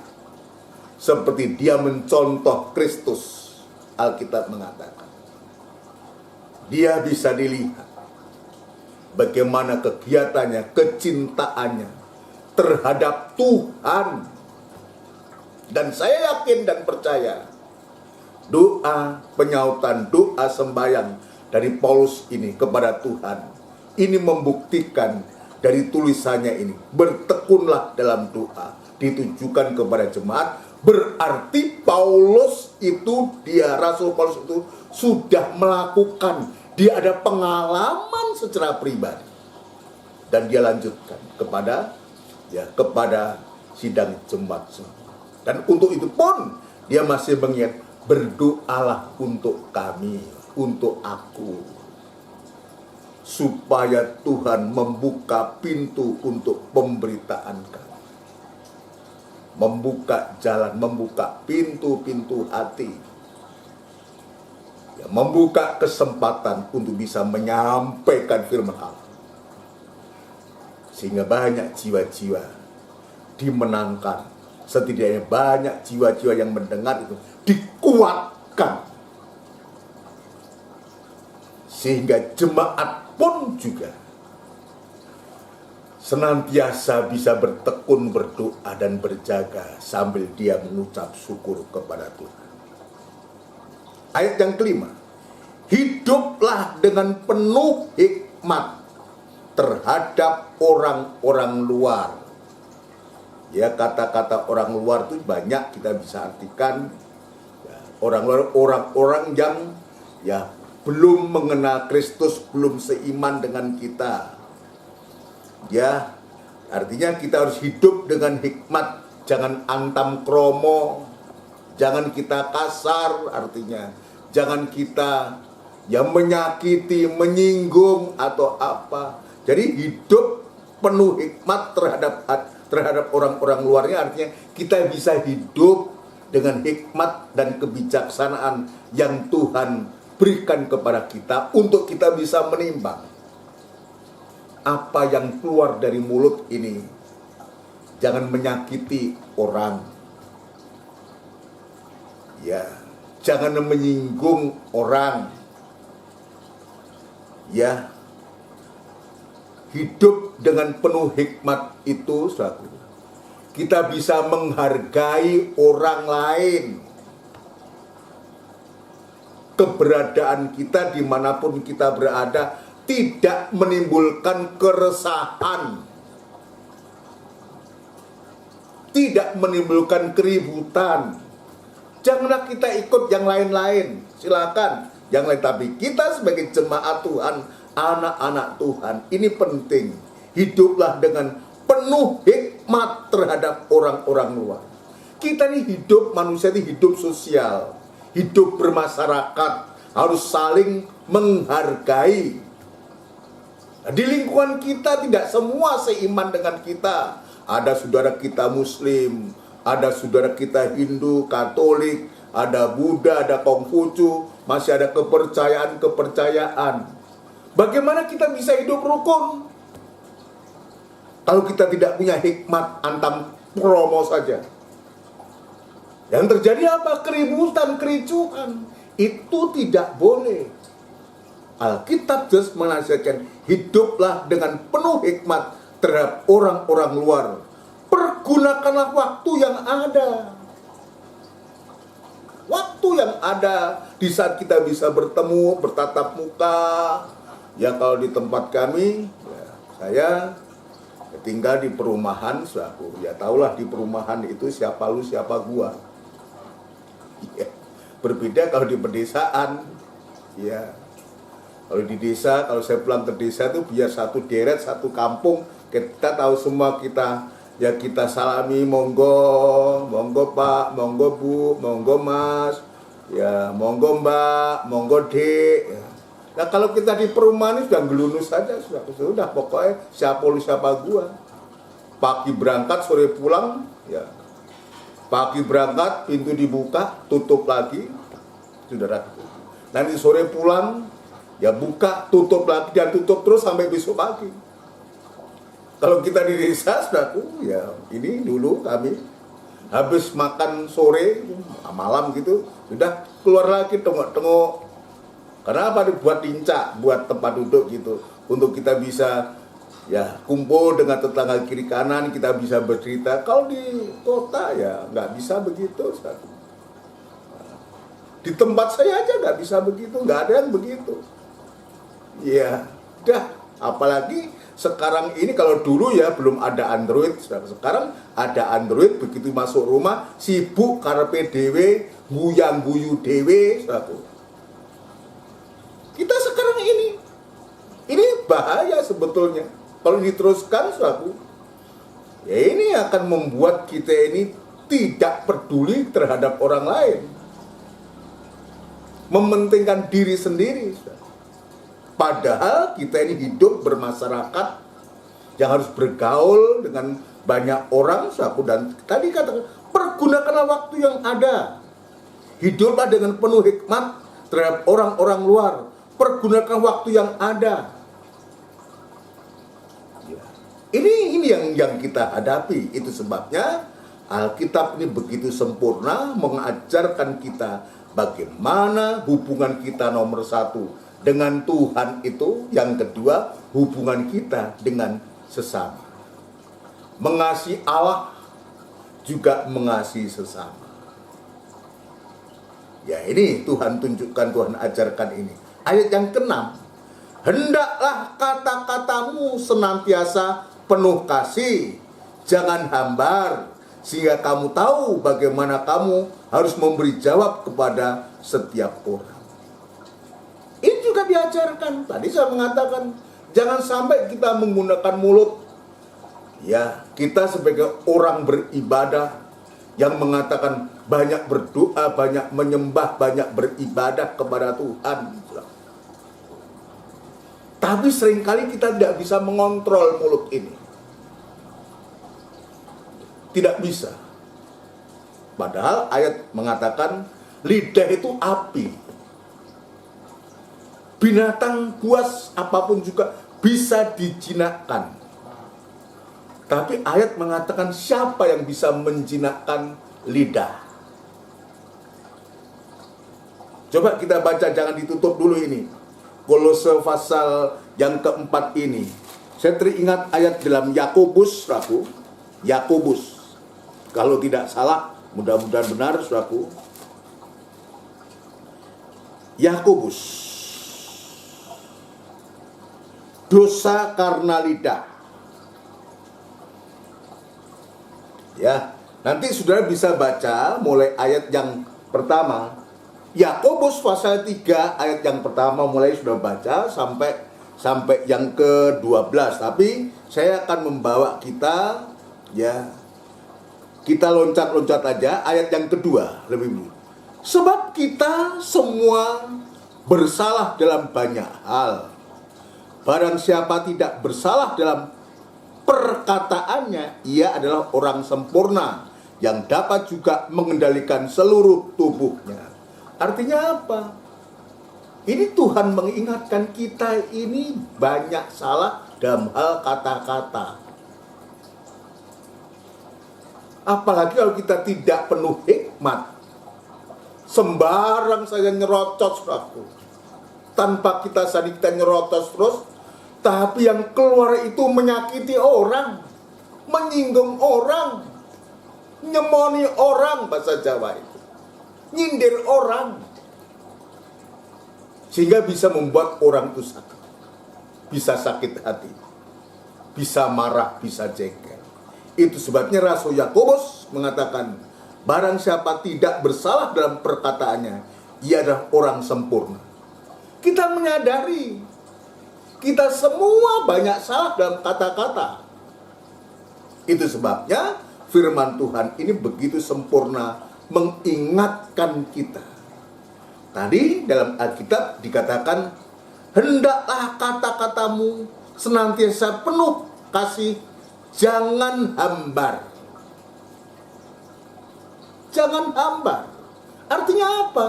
seperti dia mencontoh Kristus. Alkitab mengatakan dia bisa dilihat bagaimana kegiatannya, kecintaannya terhadap Tuhan. Dan saya yakin dan percaya doa penyautan, doa sembahyang dari Paulus ini kepada Tuhan, ini membuktikan dari tulisannya ini, bertekunlah dalam doa, ditujukan kepada jemaat. Berarti Paulus itu, Rasul Paulus itu sudah melakukan, dia ada pengalaman secara pribadi, dan dia lanjutkan kepada sidang jemaat. Dan untuk itu pun dia masih mengingat, berdoalah untuk kami, untuk aku, supaya Tuhan membuka pintu untuk pemberitaan kami, membuka jalan, membuka pintu-pintu hati, membuka kesempatan untuk bisa menyampaikan firman Allah, sehingga banyak jiwa-jiwa dimenangkan, setidaknya banyak jiwa-jiwa yang mendengar itu dikuatkan, sehingga jemaat pun juga senantiasa bisa bertekun berdoa dan berjaga sambil dia mengucap syukur kepada Tuhan. Ayat yang kelima, hiduplah dengan penuh hikmat terhadap orang-orang luar. Ya, kata-kata orang luar itu banyak kita bisa artikan. Orang luar, orang-orang yang belum mengenal Kristus, belum seiman dengan kita. Ya, artinya kita harus hidup dengan hikmat, jangan antam kromo, jangan kita kasar, artinya jangan kita menyakiti, menyinggung atau apa. Jadi hidup penuh hikmat terhadap orang-orang luarnya, artinya kita bisa hidup dengan hikmat dan kebijaksanaan yang Tuhan berikan kepada kita untuk kita bisa menimbang apa yang keluar dari mulut ini. Jangan menyakiti orang, ya, jangan menyinggung orang, ya. Hidup dengan penuh hikmat itu, saudara, kita bisa menghargai orang lain. Keberadaan kita dimanapun kita berada tidak menimbulkan keresahan, tidak menimbulkan keributan. Janganlah kita ikut yang lain-lain, silakan yang lain, tapi kita sebagai jemaat Tuhan, anak-anak Tuhan, ini penting. Hiduplah dengan penuh hikmat terhadap orang-orang luar. Kita ini hidup, manusia ini hidup sosial, hidup bermasyarakat, harus saling menghargai. Di lingkungan kita tidak semua seiman dengan kita. Ada saudara kita Muslim, ada saudara kita Hindu, Katolik, ada Buddha, ada Konghucu, masih ada kepercayaan-kepercayaan. Bagaimana kita bisa hidup rukun kalau kita tidak punya hikmat, antam promo saja? Yang terjadi apa? Keributan, kericuhan. Itu tidak boleh. Alkitab jelas menasihatkan, hiduplah dengan penuh hikmat terhadap orang-orang luar. Pergunakanlah waktu yang ada. Waktu yang ada di saat kita bisa bertemu, bertatap muka. Ya kalau di tempat kami, ya, saya tinggal di perumahan, ya tahulah di perumahan itu siapa lu siapa gua. Ya, berbeda kalau di pedesaan. Ya, kalau di desa, kalau saya pulang ke desa itu biar satu deret, satu kampung, kita tahu semua kita, ya kita salami, monggo, monggo Pak, monggo Bu, monggo Mas, ya monggo Mbak, monggo Dek. Ya. Nah kalau kita di perumahan ini sudah gelunus saja, sudah pokoknya siapa lu siapa gua. Pagi berangkat, sore pulang, ya. Pagi berangkat, pintu dibuka, tutup lagi, saudara. Nanti sore pulang, ya buka, tutup lagi, dan tutup terus sampai besok pagi. Kalau kita di desa, saudaraku, ya ini dulu kami habis makan sore, malam gitu, sudah keluar lagi tengok-tengok. Karena apa? Dibuat lincah, buat tempat duduk gitu, untuk kita bisa ya kumpul dengan tetangga kiri kanan, kita bisa bercerita. Kalau di kota ya nggak bisa begitu, saudaraku. Di tempat saya aja nggak bisa begitu, nggak ada yang begitu. Ya, udah. Apalagi sekarang ini, kalau dulu ya belum ada Android, sekarang ada Android, begitu masuk rumah sibuk karepe dhewe, guyang guyu dhewe, saudaraku. Kita sekarang ini bahaya sebetulnya. Kalau diteruskan, saudaraku, ya ini akan membuat kita ini tidak peduli terhadap orang lain, mementingkan diri sendiri. Padahal kita ini hidup bermasyarakat yang harus bergaul dengan banyak orang, saudaraku. Dan tadi katakan, pergunakanlah waktu yang ada. Hiduplah dengan penuh hikmat terhadap orang-orang luar. Pergunakan waktu yang ada. Ini yang kita hadapi. Itu sebabnya Alkitab ini begitu sempurna mengajarkan kita bagaimana hubungan kita nomor satu dengan Tuhan itu, yang kedua hubungan kita dengan sesama. Mengasihi Allah juga mengasihi sesama. Ya ini Tuhan tunjukkan, Tuhan ajarkan ini. Ayat yang ke-6, hendaklah kata-katamu senantiasa penuh kasih, jangan hambar, sehingga kamu tahu bagaimana kamu harus memberi jawab kepada setiap orang. Ini juga diajarkan. Tadi saya mengatakan, jangan sampai kita menggunakan mulut. Ya, kita sebagai orang beribadah yang mengatakan banyak berdoa, banyak menyembah, banyak beribadah kepada Tuhan. Tapi seringkali kita tidak bisa mengontrol mulut ini. Tidak bisa. Padahal ayat mengatakan lidah itu api. Binatang buas apapun juga bisa dijinakkan. Tapi ayat mengatakan siapa yang bisa menjinakkan lidah? Coba kita baca, jangan ditutup dulu ini. Kolose pasal yang keempat ini. Saya teringat ayat dalam Yakobus, Yakobus Kalau tidak salah, mudah-mudahan benar, saudaraku. Yakobus, dosa karena lidah. Ya, nanti saudara bisa baca mulai ayat yang pertama. Yakobus pasal 3 ayat yang pertama mulai sudah baca sampai yang ke-12. Tapi saya akan membawa kita, ya, kita loncat-loncat aja ayat yang kedua lebih dulu. Sebab kita semua bersalah dalam banyak hal. Barang siapa tidak bersalah dalam perkataannya, ia adalah orang sempurna yang dapat juga mengendalikan seluruh tubuhnya. Artinya apa? Ini Tuhan mengingatkan kita ini banyak salah dalam hal kata-kata. Apalagi kalau kita tidak penuh hikmat. Sembarang saja nyerocos, saudaraku. Tanpa kita sadar kita nyerocos terus, tapi yang keluar itu menyakiti orang, menyinggung orang, nyemoni orang, bahasa Jawa itu, nyindir orang, sehingga bisa membuat orang itu sakit, bisa sakit hati, bisa marah, bisa jengkel. Itu sebabnya Rasul Yakobus mengatakan, barang siapa tidak bersalah dalam perkataannya, ia adalah orang sempurna. Kita menyadari kita semua banyak salah dalam kata-kata. Itu sebabnya firman Tuhan ini begitu sempurna mengingatkan kita. Tadi dalam Alkitab dikatakan, hendaklah kata-katamu senantiasa penuh kasih, jangan hambar. Jangan hambar. Artinya apa?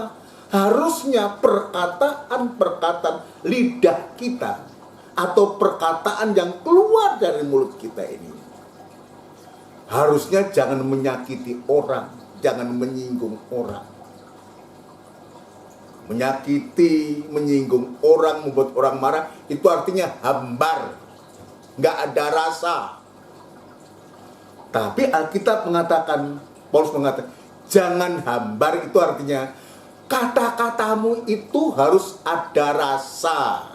Harusnya perkataan-perkataan lidah kita atau perkataan yang keluar dari mulut kita ini harusnya jangan menyakiti orang, jangan menyinggung orang. Menyakiti, menyinggung orang, membuat orang marah, itu artinya hambar, nggak ada rasa. Tapi Alkitab mengatakan, Paulus mengatakan, jangan hambar, itu artinya kata-katamu itu harus ada rasa.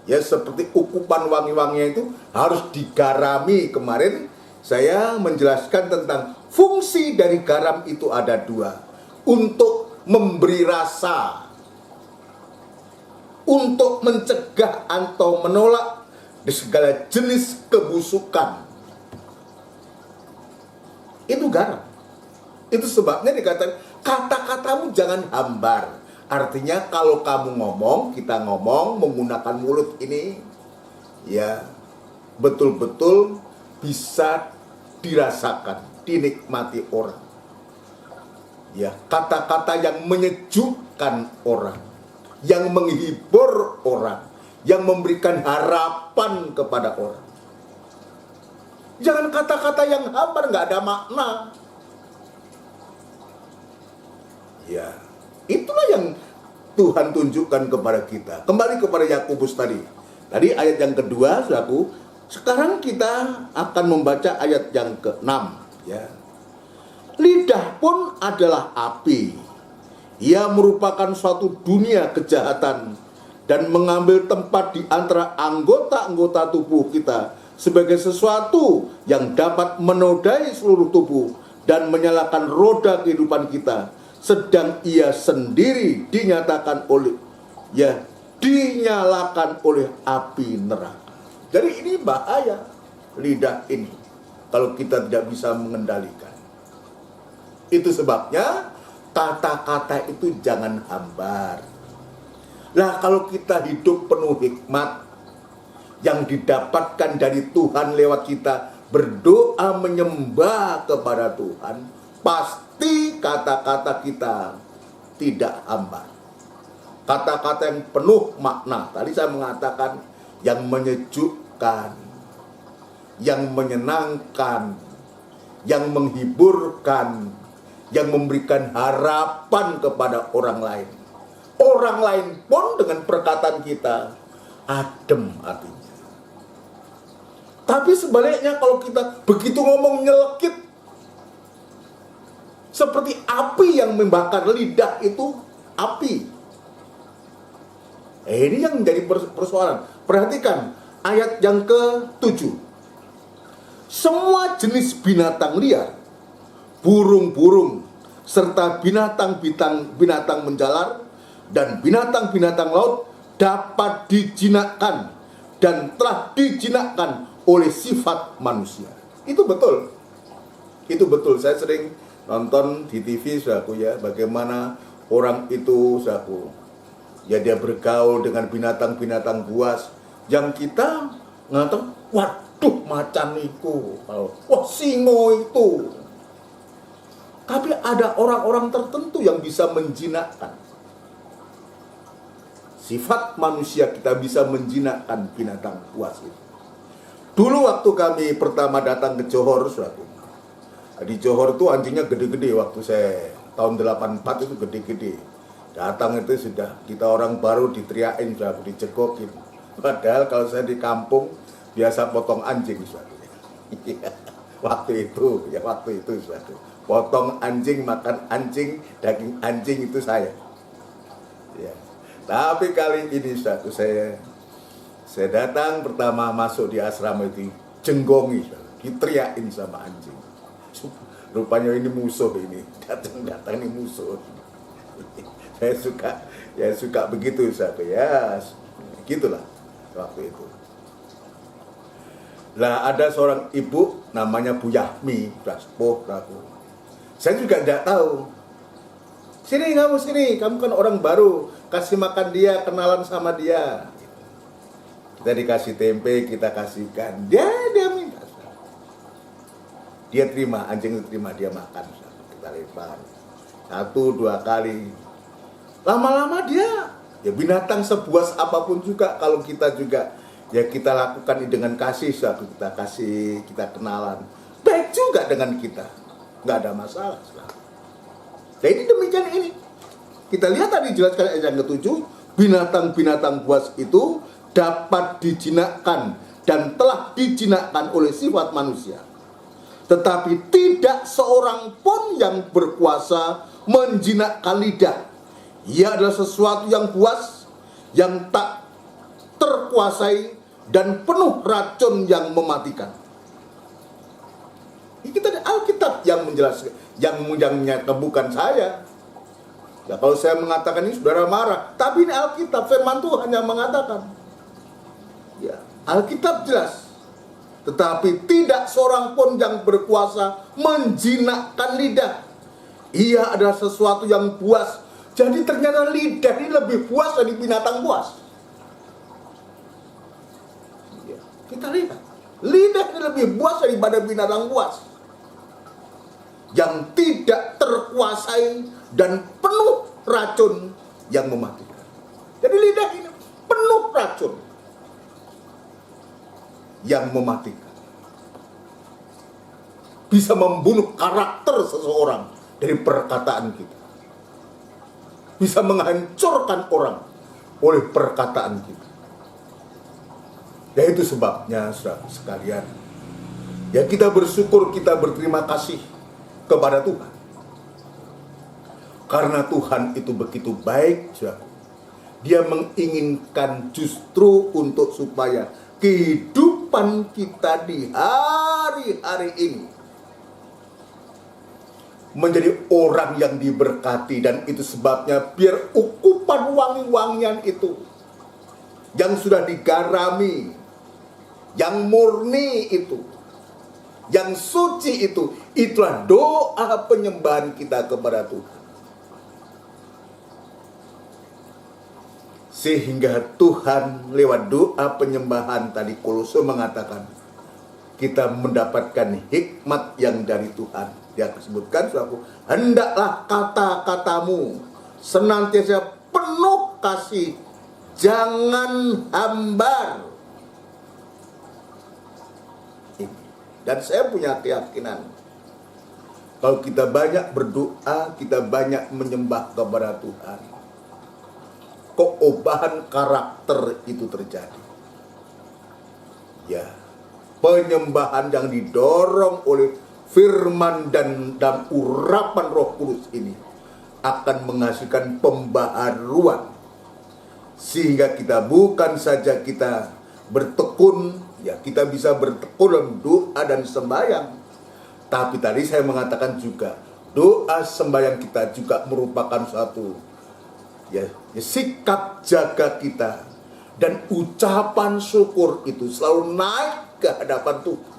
Ya, seperti ukupan wangi-wanginya itu harus digarami. Kemarin saya menjelaskan tentang fungsi dari garam itu ada dua. Untuk memberi rasa, untuk mencegah atau menolak segala jenis kebusukan. Itu garam. Itu sebabnya dikatakan kata-katamu jangan hambar. Artinya kalau kamu ngomong, kita ngomong menggunakan mulut ini, ya betul-betul bisa dirasakan, dinikmati orang. Ya, kata-kata yang menyejukkan orang, yang menghibur orang, yang memberikan harapan kepada orang. Jangan kata-kata yang hambar, nggak ada makna. Ya, itulah yang Tuhan tunjukkan kepada kita. Kembali kepada Yakobus tadi. Tadi ayat yang kedua, saudaraku. Sekarang kita akan membaca ayat yang ke-6. Ya. Lidah pun adalah api. Ia merupakan suatu dunia kejahatan dan mengambil tempat di antara anggota-anggota tubuh kita sebagai sesuatu yang dapat menodai seluruh tubuh dan menyalakan roda kehidupan kita. Sedang ia sendiri dinyatakan oleh, ya, dinyalakan oleh api neraka. Jadi ini bahaya lidah ini kalau kita tidak bisa mengendalikan. Itu sebabnya kata-kata itu jangan hambar. Nah, kalau kita hidup penuh hikmat yang didapatkan dari Tuhan lewat kita berdoa menyembah kepada Tuhan, pasti kata-kata kita tidak hambar. Kata-kata yang penuh makna. Tadi saya mengatakan yang menyejukkan, yang menyenangkan, yang menghiburkan, yang memberikan harapan kepada orang lain. Orang lain pun dengan perkataan kita adem hatinya. Tapi sebaliknya kalau kita begitu ngomong nyelekit, seperti api yang membakar, lidah itu api. Ini yang menjadi persoalan. Perhatikan ayat yang ke-7. Semua jenis binatang liar, burung-burung, serta binatang-binatang menjalar, dan binatang-binatang laut dapat dijinakkan dan telah dijinakkan oleh sifat manusia. Itu betul. Itu betul. Saya sering nonton di TV, saudaraku, ya, bagaimana orang itu, saudaraku, ya, dia bergaul dengan binatang-binatang buas yang kita ngatakan, waduh, macan itu, wah, singo itu. Tapi ada orang-orang tertentu yang bisa menjinakkan. Sifat manusia kita bisa menjinakkan binatang buas itu. Dulu waktu kami pertama datang ke Johor, saudaraku, di Johor itu anjingnya gede-gede. Waktu saya tahun 84 itu gede-gede. Datang itu sudah kita orang baru diteriakin, saudaraku, dicekokin. Padahal kalau saya di kampung biasa potong anjing, saudaraku. Waktu itu, saudaraku. Potong anjing, makan anjing, daging anjing itu saya. Ya. Tapi kali ini, saudaraku, saya datang pertama masuk di asrama itu jenggongi, diteriakin sama anjing. Rupanya ini musuh ini, datang ini musuh. saya suka begitu, saudaraku, ya, gitulah waktu itu. Lah ada seorang ibu namanya Bu Yahmi, sepuh aku. Saya juga tidak tahu. Sini kamu kan orang baru, kasih makan dia, kenalan sama dia. Kita dikasih tempe, kita kasihkan, dia minta. Dia terima, anjing itu terima, dia makan. Kita lempar 1-2 kali. Lama-lama dia, ya, binatang sebuas apapun juga, kalau kita juga, ya, kita lakukan dengan kasih, kita kasih, kita kenalan, baik juga dengan kita, nggak ada masalah. Jadi demikian ini. Kita lihat tadi jelaskan ayat yang ke-7, binatang-binatang buas itu dapat dijinakkan dan telah dijinakkan oleh sifat manusia. Tetapi tidak seorang pun yang berkuasa menjinakkan lidah. Ia adalah sesuatu yang buas, yang tak terkuasai, dan penuh racun yang mematikan. Ini kita ada Alkitab yang menjelaskan, yang menyatakan, bukan saya. Ya, kalau saya mengatakan ini, saudara marah. Tapi ini Alkitab, firman Tuhan yang mengatakan. Ya, Alkitab jelas. Tetapi tidak seorang pun yang berkuasa menjinakkan lidah. Ia adalah sesuatu yang buas. Jadi ternyata lidah ini lebih buas dari binatang buas. Ya, kita lihat, lidah ini lebih buas daripada binatang buas, yang tidak terkuasai dan penuh racun yang mematikan. Jadi lidah ini penuh racun yang mematikan. Bisa membunuh karakter seseorang dari perkataan kita. Bisa menghancurkan orang oleh perkataan kita. Ya, itu sebabnya, saudara sekalian, ya, kita bersyukur, kita berterima kasih kepada Tuhan. Karena Tuhan itu begitu baik, saudara. Dia menginginkan justru untuk supaya kehidupan kita di hari-hari ini menjadi orang yang diberkati. Dan itu sebabnya biar ukupan wangi-wangian itu yang sudah digarami, yang murni itu, yang suci itu, itulah doa penyembahan kita kepada Tuhan. Sehingga Tuhan lewat doa penyembahan tadi Kolose mengatakan, kita mendapatkan hikmat yang dari Tuhan. Dia sebutkan, saudaraku, hendaklah kata-katamu senantiasa penuh kasih, jangan hambar. Dan saya punya keyakinan, kalau kita banyak berdoa, kita banyak menyembah kepada Tuhan, keobahan karakter itu terjadi. Ya, penyembahan yang didorong oleh firman dan urapan Roh Kudus ini akan menghasilkan pembaharuan, sehingga kita bukan saja kita bertekun, ya kita bisa bertekun dalam doa dan sembahyang, tapi tadi saya mengatakan juga doa sembahyang kita juga merupakan suatu sikap jaga kita, dan ucapan syukur itu selalu naik ke hadapan Tuhan.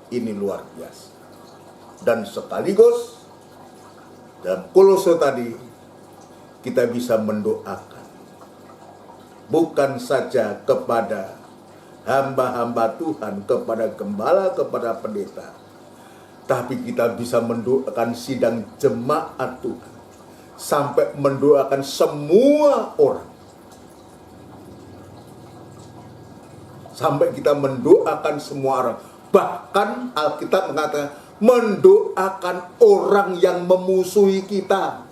Ini luar biasa. Dan sekaligus dalam Kolose tadi kita bisa mendoakan bukan saja kepada hamba-hamba Tuhan, kepada gembala, kepada pendeta, tapi kita bisa mendoakan sidang jemaat Tuhan, sampai mendoakan semua orang, sampai kita mendoakan semua orang. Bahkan Alkitab mengatakan mendoakan orang yang memusuhi kita,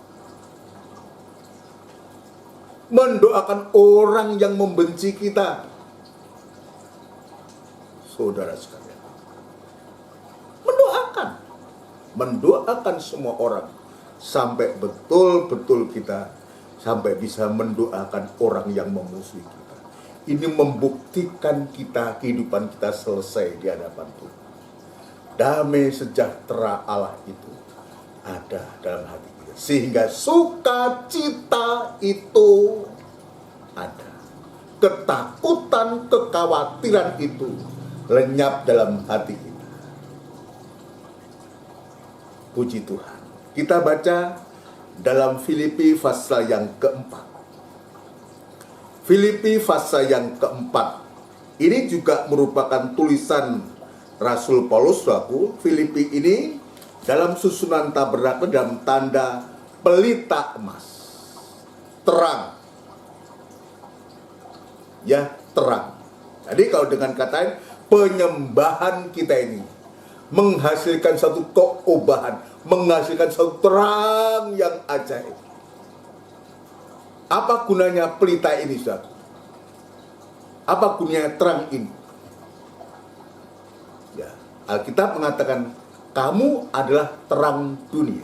mendoakan orang yang membenci kita. Saudara sekalian, mendoakan semua orang, sampai betul-betul kita sampai bisa mendoakan orang yang memusuhi kita. Ini membuktikan kehidupan kita selesai di hadapan Tuhan. Damai sejahtera Allah itu ada dalam hati kita, sehingga sukacita itu ada. Ketakutan, kekhawatiran itu lenyap dalam hati kita. Puji Tuhan. Kita baca dalam Filipi pasal yang keempat. Filipi pasal yang keempat. Ini juga merupakan tulisan Rasul Paulus. Filipi ini dalam susunan tabernakel dalam tanda pelita emas, terang, ya terang. Jadi kalau dengan kata lain, penyembahan kita ini menghasilkan satu keobahan, menghasilkan satu terang yang ajaib. Apa gunanya pelita ini, saudara? Apa gunanya terang ini? Ya, Alkitab mengatakan kamu adalah terang dunia.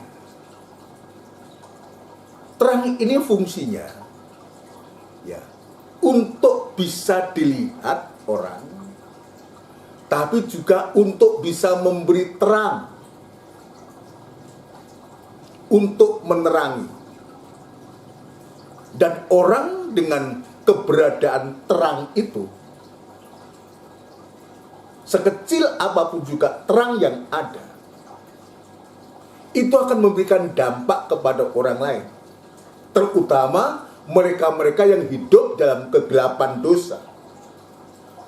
Terang ini fungsinya ya untuk bisa dilihat orang, tapi juga untuk bisa memberi terang, untuk menerangi. Dan orang dengan keberadaan terang itu, sekecil apapun juga terang yang ada, itu akan memberikan dampak kepada orang lain, terutama mereka-mereka yang hidup dalam kegelapan dosa.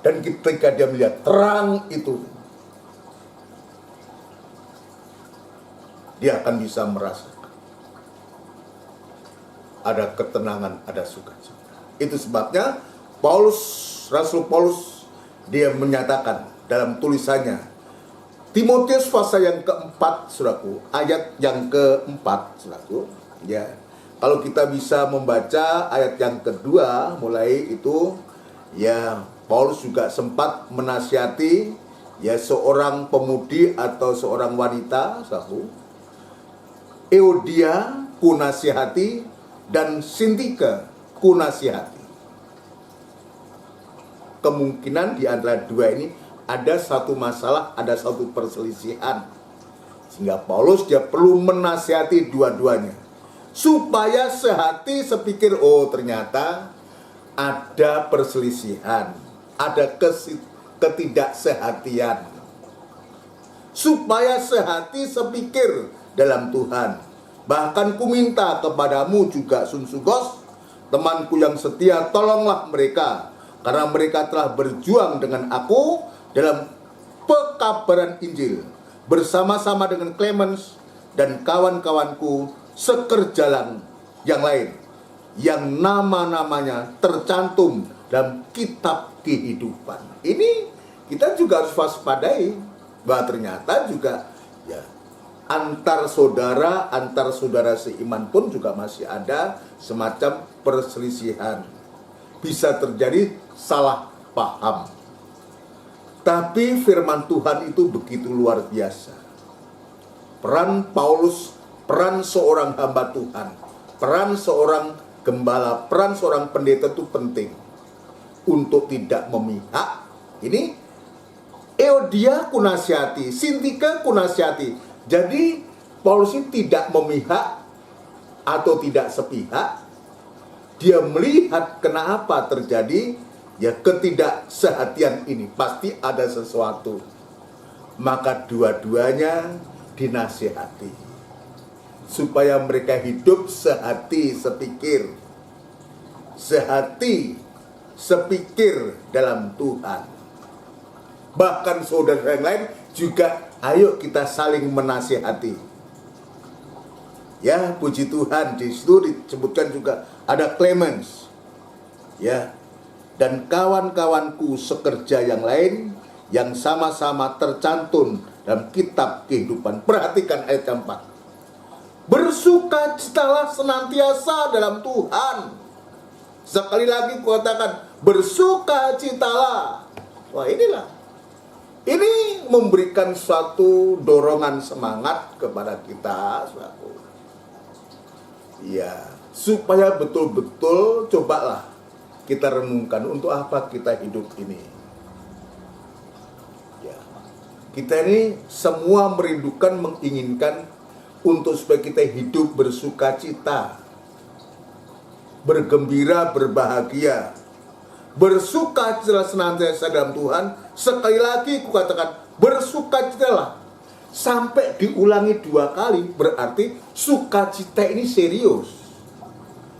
Dan ketika dia melihat terang itu, dia akan bisa merasakan ada ketenangan, ada sukacita. Itu sebabnya Rasul Paulus, dia menyatakan dalam tulisannya Timotius pasal yang keempat, saudaraku, ayat yang keempat, saudaraku, ya. Kalau kita bisa membaca ayat yang kedua mulai itu, ya Paulus juga sempat menasihati ya seorang pemudi atau seorang wanita, saudaraku, Euodia kunasihati dan Sintike kunasihati. Kemungkinan di antara dua ini ada satu masalah, ada satu perselisihan, sehingga Paulus dia perlu menasihati dua-duanya supaya sehati sepikir, oh ternyata ada perselisihan, ada ketidaksehatian, supaya sehati sepikir dalam Tuhan. Bahkan ku minta kepadamu juga Sunsugos, temanku yang setia, tolonglah mereka, karena mereka telah berjuang dengan aku dalam pekabaran Injil, bersama-sama dengan Clemens dan kawan-kawanku sekerjalan yang lain, yang nama-namanya tercantum dalam kitab kehidupan. Ini kita juga harus waspadai, bahwa ternyata juga ya antar saudara seiman pun juga masih ada semacam perselisihan. Bisa terjadi salah paham. Tapi firman Tuhan itu begitu luar biasa. Peran Paulus, peran seorang hamba Tuhan, peran seorang gembala, peran seorang pendeta itu penting untuk tidak memihak. Ini Euodia kunasihati, Sintika kunasihati. Jadi Paulus ini tidak memihak atau tidak sepihak. Dia melihat kenapa terjadi ya ketidaksehatian ini. Pasti ada sesuatu. Maka dua-duanya dinasihati supaya mereka hidup sehati sepikir, sehati sepikir dalam Tuhan. Bahkan saudara yang lain juga, ayo kita saling menasihati. Ya, puji Tuhan, di situ disebutkan juga ada Clemens, ya, dan kawan-kawanku sekerja yang lain yang sama-sama tercantum dalam kitab kehidupan. Perhatikan ayat 4. Bersukacitalah senantiasa dalam Tuhan. Sekali lagi katakan, bersukacitalah. Wah, ini memberikan suatu dorongan semangat kepada kita, saudaraku. Ya, supaya betul-betul cobalah kita renungkan untuk apa kita hidup ini. Ya, kita ini semua merindukan, menginginkan untuk supaya kita hidup bersukacita, bergembira, berbahagia, bersukacita senantiasa dalam Tuhan. Sekali lagi kukatakan, bersukacitalah. Sampai diulangi 2 kali, berarti sukacita ini serius.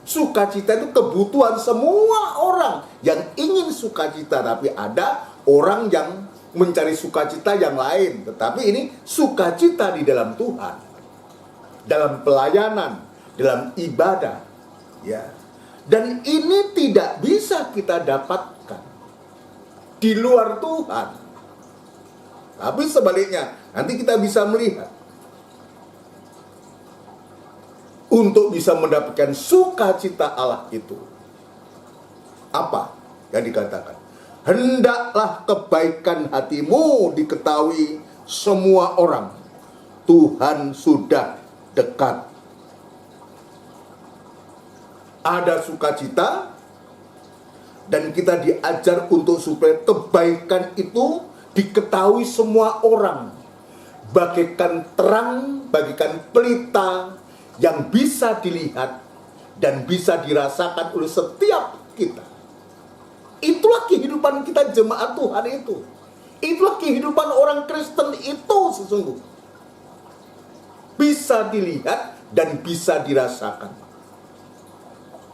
Sukacita itu kebutuhan semua orang yang ingin sukacita. Tapi ada orang yang mencari sukacita yang lain. Tetapi ini sukacita di dalam Tuhan, dalam pelayanan, dalam ibadah, ya. Dan ini tidak bisa kita dapatkan di luar Tuhan. Tapi sebaliknya, nanti kita bisa melihat. Untuk bisa mendapatkan sukacita Allah itu, apa yang dikatakan? Hendaklah kebaikan hatimu diketahui semua orang. Tuhan sudah dekat. Ada sukacita, dan kita diajar untuk supaya kebaikan itu diketahui semua orang, bagaikan terang, bagaikan pelita yang bisa dilihat dan bisa dirasakan oleh setiap kita. Itulah kehidupan kita jemaat Tuhan itu. Itulah kehidupan orang Kristen itu sesungguhnya. Bisa dilihat dan bisa dirasakan.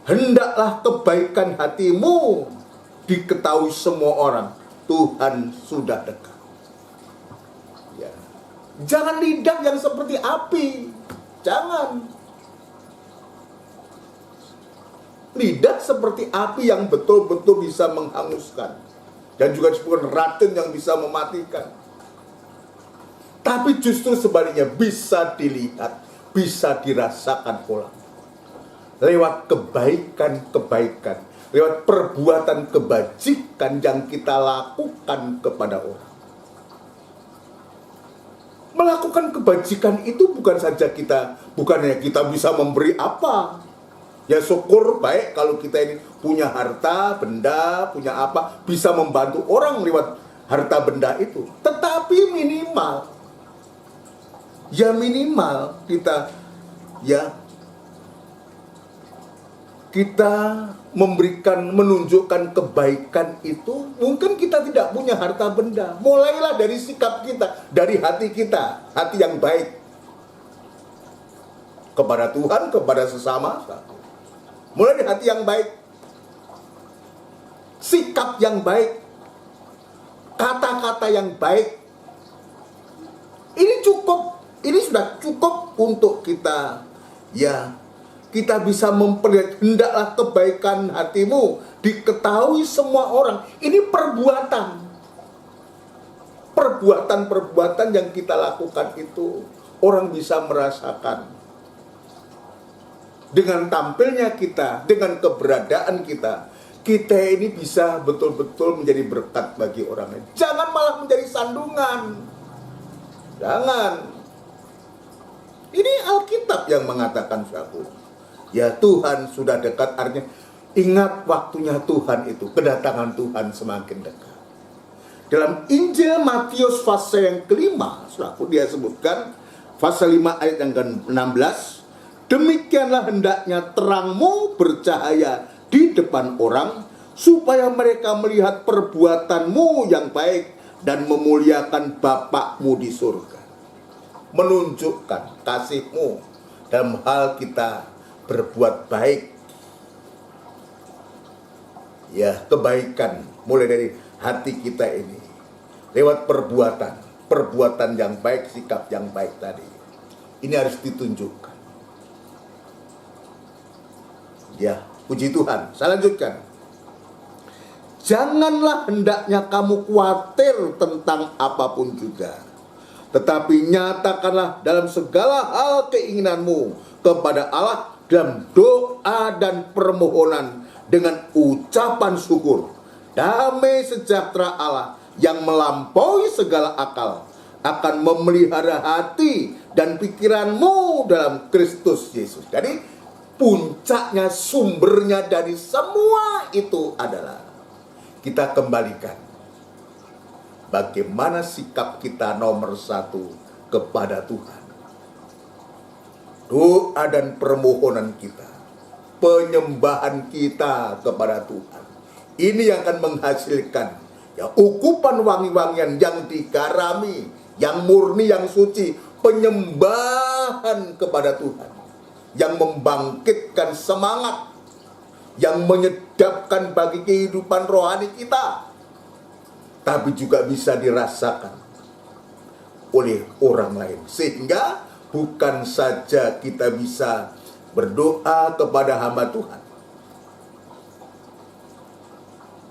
Hendaklah kebaikan hatimu diketahui semua orang. Tuhan sudah dekat. Ya. Jangan lidah yang seperti api. Jangan. Lidah seperti api yang betul-betul bisa menghanguskan. Dan juga disebutkan racun yang bisa mematikan. Tapi justru sebaliknya bisa dilihat, bisa dirasakan orang. Lewat kebaikan-kebaikan, lewat perbuatan kebajikan yang kita lakukan kepada orang. Melakukan kebajikan itu bukan hanya kita bisa memberi apa. Ya syukur baik kalau kita ini punya harta, benda, punya apa, bisa membantu orang lewat harta benda itu. Tetapi minimal kita menunjukkan kebaikan itu. Mungkin kita tidak punya harta benda. Mulailah dari sikap kita, dari hati kita, hati yang baik kepada Tuhan, kepada sesama. Mulai dari hati yang baik, sikap yang baik, kata-kata yang baik. Ini cukup, ini sudah cukup untuk kita, ya, kita bisa memperlihat. Hendaklah kebaikan hatimu diketahui semua orang. Ini perbuatan yang kita lakukan itu orang bisa merasakan. Dengan tampilnya kita, dengan keberadaan kita, kita ini bisa betul-betul menjadi berkat bagi orang lain. Jangan malah menjadi sandungan. Jangan. Ini Alkitab yang mengatakan, saudaraku. Ya, Tuhan sudah dekat, artinya ingat waktunya Tuhan itu, kedatangan Tuhan semakin dekat. Dalam Injil Matius pasal yang kelima, saudaraku, dia sebutkan pasal 5 ayat yang ke-16, demikianlah hendaknya terangmu bercahaya di depan orang, supaya mereka melihat perbuatanmu yang baik dan memuliakan Bapakmu di surga. Menunjukkan kasihmu dalam hal kita berbuat baik. Ya, kebaikan mulai dari hati kita ini lewat perbuatan yang baik, sikap yang baik tadi. Ini harus ditunjukkan. Ya, puji Tuhan. Saya lanjutkan. Janganlah hendaknya kamu khawatir tentang apapun juga, tetapi nyatakanlah dalam segala hal keinginanmu kepada Allah dalam doa dan permohonan dengan ucapan syukur. Damai sejahtera Allah yang melampaui segala akal akan memelihara hati dan pikiranmu dalam Kristus Yesus. Jadi puncaknya, sumbernya dari semua itu adalah kita kembalikan bagaimana sikap kita nomor satu kepada Tuhan. Doa dan permohonan kita, penyembahan kita kepada Tuhan, ini yang akan menghasilkan ya ukupan wangi-wangian yang digarami, yang murni, yang suci, penyembahan kepada Tuhan, yang membangkitkan semangat, yang menyedapkan bagi kehidupan rohani kita, tapi juga bisa dirasakan oleh orang lain. Sehingga bukan saja kita bisa berdoa kepada hamba Tuhan,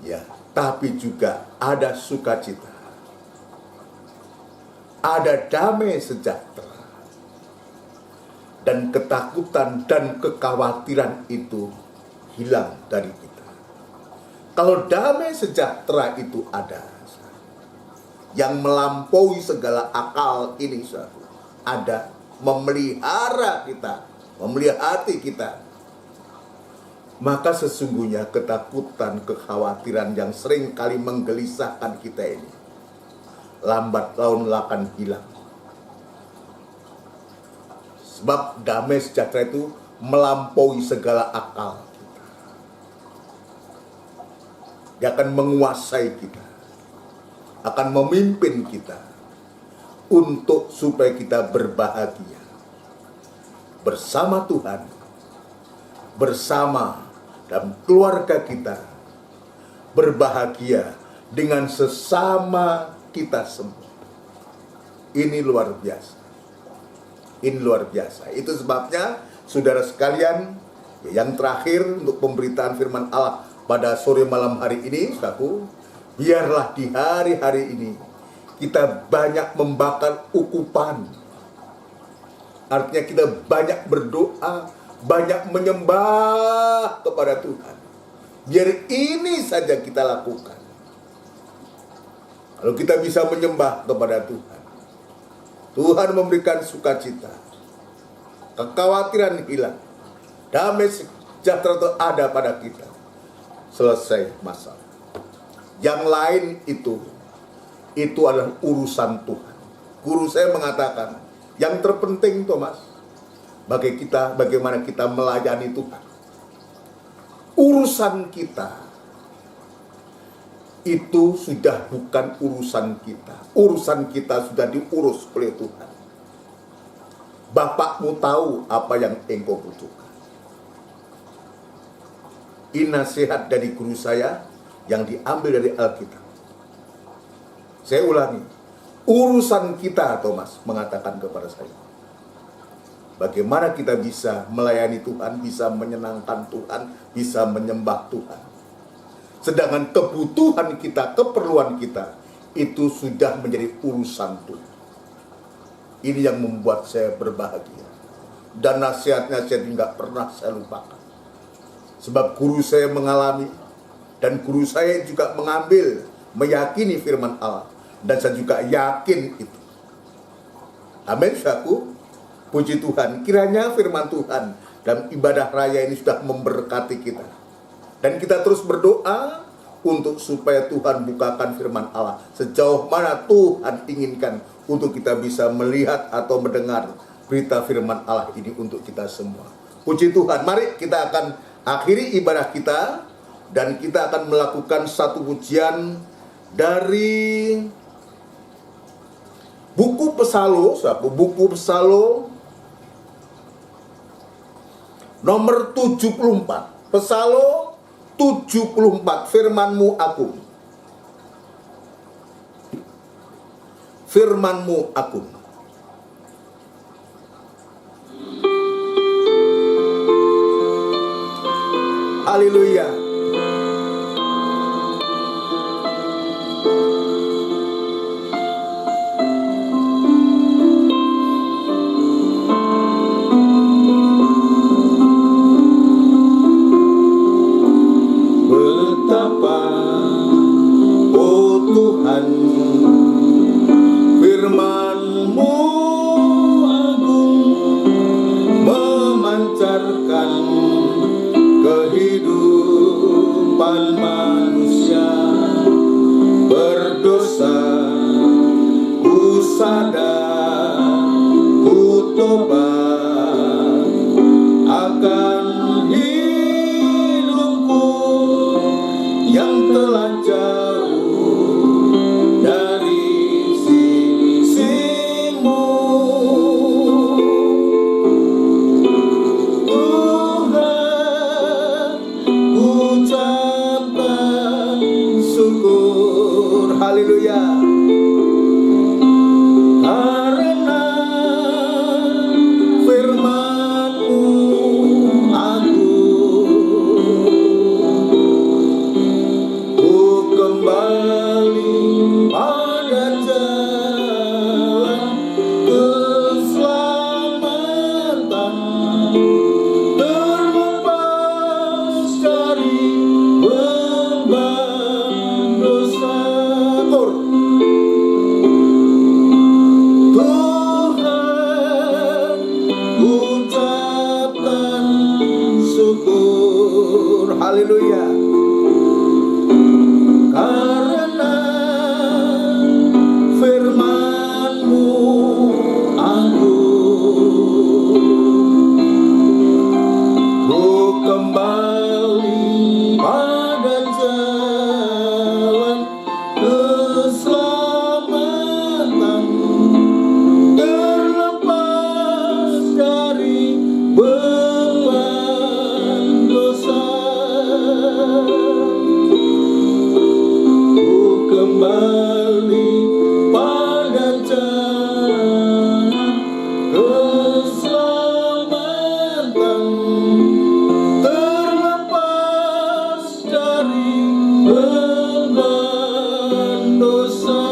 ya, tapi juga ada sukacita, ada damai sejahtera, dan ketakutan dan kekhawatiran itu hilang dari kita. Kalau damai sejahtera itu ada, yang melampaui segala akal ini, ada, memelihara kita, memelihara hati kita, maka sesungguhnya ketakutan, kekhawatiran yang sering kali menggelisahkan kita ini lambat laun akan hilang. Sebab damai sejahtera itu melampaui segala akal kita. Dia akan menguasai kita, akan memimpin kita untuk supaya kita berbahagia bersama Tuhan, bersama dalam keluarga kita, berbahagia dengan sesama kita semua. Ini luar biasa. Ini luar biasa. Itu sebabnya saudara sekalian, yang terakhir untuk pemberitaan firman Allah pada sore malam hari ini, saudaraku, biarlah di hari-hari ini kita banyak membakar ukupan. Artinya kita banyak berdoa, banyak menyembah kepada Tuhan. Biar ini saja kita lakukan. Kalau kita bisa menyembah kepada Tuhan, Tuhan memberikan sukacita, kekhawatiran hilang, damai sejahtera itu ada pada kita. Selesai masalah. Yang lain itu adalah urusan Tuhan. Guru saya mengatakan, yang terpenting, Thomas, bagi kita, bagaimana kita melayani Tuhan. Urusan kita itu sudah bukan urusan kita. Urusan kita sudah diurus oleh Tuhan. Bapakmu tahu apa yang engkau butuhkan. Ini nasihat dari guru saya yang diambil dari Alkitab. Saya ulangi, urusan kita, Thomas mengatakan kepada saya, bagaimana kita bisa melayani Tuhan, bisa menyenangkan Tuhan, bisa menyembah Tuhan. Sedangkan kebutuhan kita, keperluan kita, itu sudah menjadi urusan Tuhan. Ini yang membuat saya berbahagia. Dan nasihatnya saya tidak pernah saya lupakan. Sebab guru saya mengalami Dan guru saya juga mengambil, meyakini firman Allah. Dan saya juga yakin itu. Amin, saudaraku. Puji Tuhan, kiranya firman Tuhan dalam ibadah raya ini sudah memberkati kita. Dan kita terus berdoa untuk supaya Tuhan bukakan firman Allah sejauh mana Tuhan inginkan untuk kita bisa melihat atau mendengar berita firman Allah ini untuk kita semua. Puji Tuhan, mari kita akan akhiri ibadah kita dan kita akan melakukan satu pujian dari buku Pesalo, buku Pesalo nomor 74. Pesalo 74, firman-Mu agung. Firman-Mu agung. Haleluya. Haleluya. Karena firman-Mu agung, ku kembali pada jalan keselamatan, terlepas dari beban dosa. Kembali pada jalan keselamatan, terlepas dari beban dosa.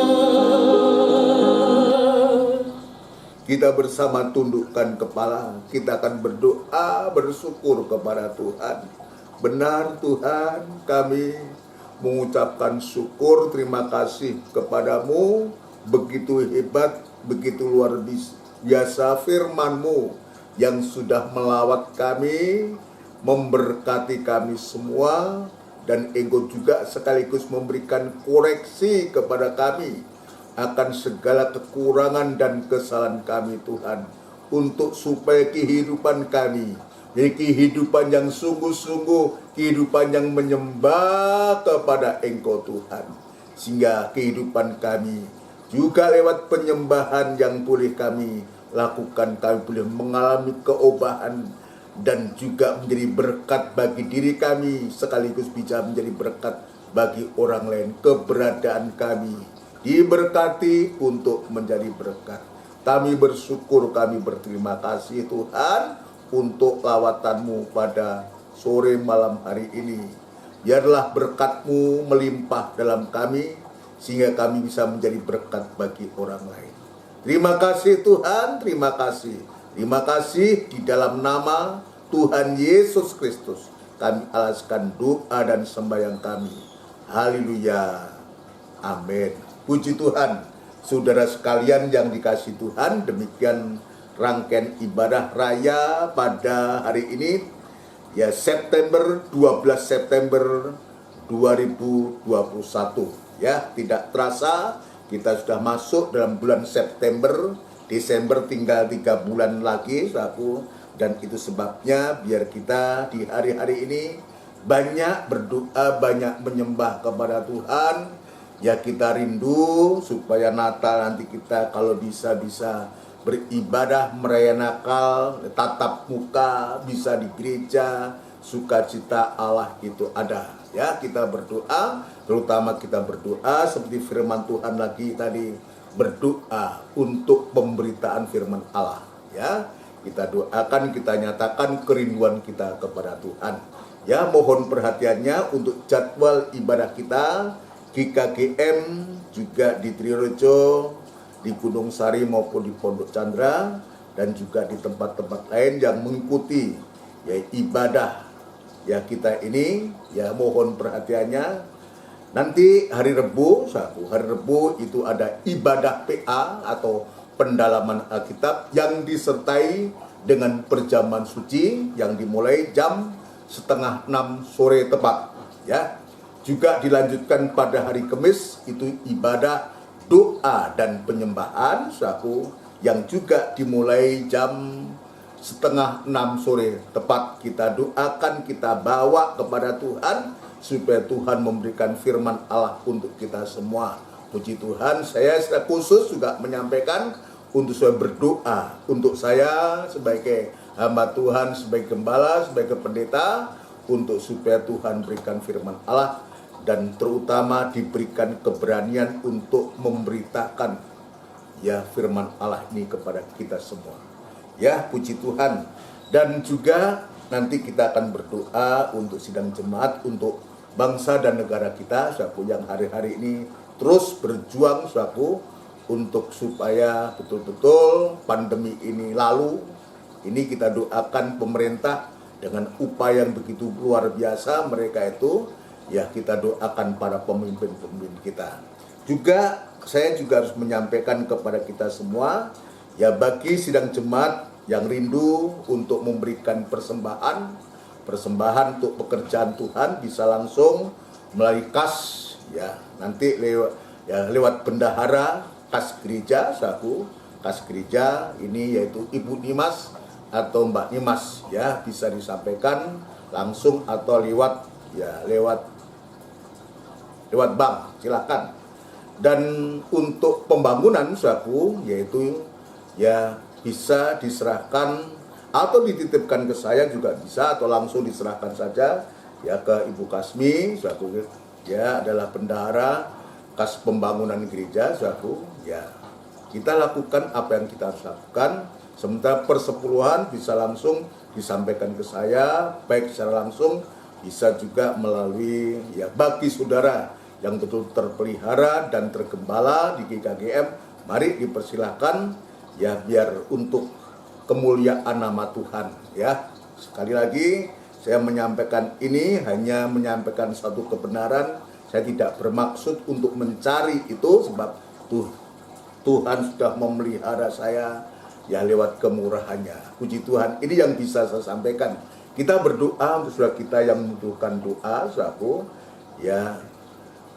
Kita bersama tundukkan kepala, kita akan berdoa bersyukur kepada Tuhan. Benar Tuhan, kami mengucapkan syukur, terima kasih kepadamu. Begitu hebat, begitu luar biasa firman-Mu yang sudah melawat kami, memberkati kami semua, dan Engkau juga sekaligus memberikan koreksi kepada kami akan segala kekurangan dan kesalahan kami Tuhan, untuk supaya kehidupan kami jadi kehidupan yang sungguh-sungguh, kehidupan yang menyembah kepada Engkau Tuhan. Sehingga kehidupan kami juga lewat penyembahan yang boleh kami lakukan, kami boleh mengalami keobahan dan juga menjadi berkat bagi diri kami, sekaligus bisa menjadi berkat bagi orang lain. Keberadaan kami diberkati untuk menjadi berkat. Kami bersyukur, kami berterima kasih Tuhan untuk lawatan-Mu pada sore malam hari ini. Biarlah berkat-Mu melimpah dalam kami, sehingga kami bisa menjadi berkat bagi orang lain. Terima kasih Tuhan, terima kasih. Terima kasih di dalam nama Tuhan Yesus Kristus kami alaskan doa dan sembahyang kami. Haleluya. Amin. Puji Tuhan. Saudara sekalian yang dikasihi Tuhan, demikian rangkaian ibadah raya pada hari ini, ya, 12 September 2021. Ya, tidak terasa kita sudah masuk dalam bulan September. Desember tinggal 3 bulan lagi, saudaraku. Dan itu sebabnya biar kita di hari-hari ini banyak berdoa, banyak menyembah kepada Tuhan. Ya, kita rindu supaya Natal nanti kita kalau bisa beribadah, merayakan Natal, tatap muka, bisa di gereja, sukacita Allah itu ada. Ya, kita berdoa, terutama kita berdoa seperti firman Tuhan lagi tadi, berdoa untuk pemberitaan firman Allah. Ya, kita doakan, kita nyatakan kerinduan kita kepada Tuhan. Ya, mohon perhatiannya untuk jadwal ibadah kita di KGM, juga di Trirejo, di Gunung Sari maupun di Pondok Chandra, dan juga di tempat-tempat lain yang mengikuti ya ibadah ya kita ini. Ya, mohon perhatiannya. Nanti hari Rebu itu ada ibadah PA atau pendalaman Alkitab yang disertai dengan perjamuan suci yang dimulai jam 5:30 sore tepat. Ya, juga dilanjutkan pada hari Kamis itu ibadah doa dan penyembahan yang juga dimulai jam 5:30 sore tepat. Kita doakan, kita bawa kepada Tuhan supaya Tuhan memberikan firman Allah untuk kita semua. Puji Tuhan, saya secara khusus juga menyampaikan untuk saya berdoa untuk saya sebagai hamba Tuhan, sebagai gembala, sebagai pendeta, untuk supaya Tuhan berikan firman Allah dan terutama diberikan keberanian untuk memberitakan ya firman Allah ini kepada kita semua. Ya, puji Tuhan. Dan juga nanti kita akan berdoa untuk sidang jemaat, untuk bangsa dan negara kita, yang hari-hari ini terus berjuang, untuk supaya betul-betul pandemi ini lalu. Ini kita doakan pemerintah dengan upaya yang begitu luar biasa mereka itu. Ya, kita doakan para pemimpin-pemimpin kita. Juga saya juga harus menyampaikan kepada kita semua, ya, bagi sidang jemaat yang rindu untuk memberikan persembahan untuk pekerjaan Tuhan, bisa langsung melalui kas, ya, nanti lewat bendahara kas gereja, kas gereja ini yaitu Ibu Nimas atau Mbak Nimas, ya, bisa disampaikan langsung atau lewat bank, silakan. Dan untuk pembangunan yaitu ya bisa diserahkan atau dititipkan ke saya juga bisa, atau langsung diserahkan saja ya ke Ibu Kasmi, ya adalah bendahara kas pembangunan gereja, ya kita lakukan apa yang kita harus lakukan. Sementara persepuluhan bisa langsung disampaikan ke saya, baik secara langsung, bisa juga melalui ya bagi saudara yang betul terpelihara dan tergembala di GKGM, mari dipersilahkan ya, biar untuk kemuliaan nama Tuhan. Ya, sekali lagi saya menyampaikan ini hanya menyampaikan satu kebenaran. Saya tidak bermaksud untuk mencari itu, sebab Tuhan sudah memelihara saya ya lewat kemurahannya. Puji Tuhan, ini yang bisa saya sampaikan. Kita berdoa untuk saudara kita yang membutuhkan doa, ya,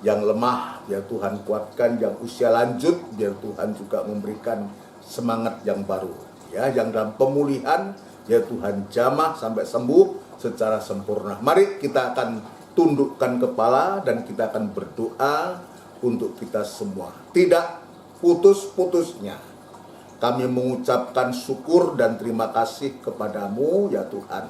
yang lemah biar Tuhan kuatkan, yang usia lanjut biar Tuhan juga memberikan semangat yang baru, ya, yang dalam pemulihan ya Tuhan jamah sampai sembuh secara sempurna. Mari kita akan tundukkan kepala dan kita akan berdoa untuk kita semua. Tidak putus-putusnya kami mengucapkan syukur dan terima kasih kepadamu ya Tuhan.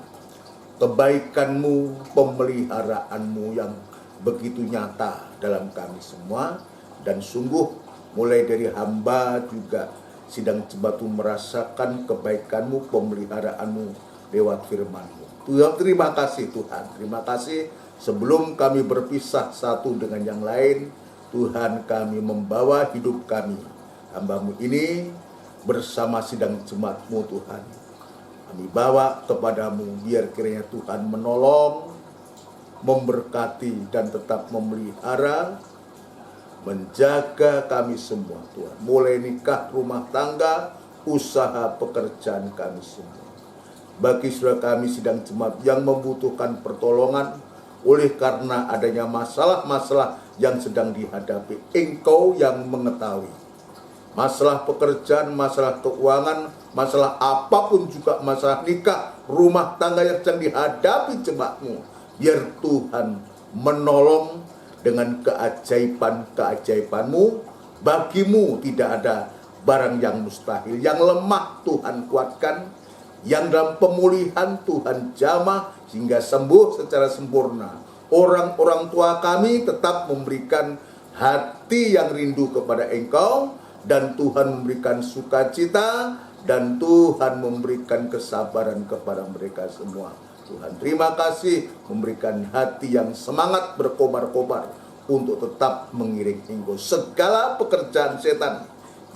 Kebaikanmu, pemeliharaanmu yang begitu nyata dalam kami semua, dan sungguh mulai dari hamba juga sidang jemaat merasakan kebaikanmu, pemeliharaanmu lewat firman-Mu. Tuhan, terima kasih Tuhan, terima kasih. Sebelum kami berpisah satu dengan yang lain, Tuhan, kami membawa hidup kami, hamba-Mu ini bersama sidang jemaat-Mu Tuhan. Kami bawa kepadamu, biar kiranya Tuhan menolong, memberkati dan tetap memelihara, menjaga kami semua Tuhan. Mulai nikah, rumah tangga, usaha, pekerjaan kami semua. Bagi saudara kami sidang jemaat yang membutuhkan pertolongan oleh karena adanya masalah-masalah yang sedang dihadapi, Engkau yang mengetahui. Masalah pekerjaan, masalah keuangan, masalah apapun juga, masalah nikah, rumah tangga yang sedang dihadapi jemaat-Mu, biar Tuhan menolong dengan keajaiban-keajaiban-Mu. Bagimu tidak ada barang yang mustahil. Yang lemah Tuhan kuatkan, yang dalam pemulihan Tuhan jamah sehingga sembuh secara sempurna. Orang-orang tua kami tetap memberikan hati yang rindu kepada Engkau, dan Tuhan memberikan sukacita, dan Tuhan memberikan kesabaran kepada mereka semua. Tuhan, terima kasih memberikan hati yang semangat berkobar-kobar untuk tetap mengiring Engkau. Segala pekerjaan setan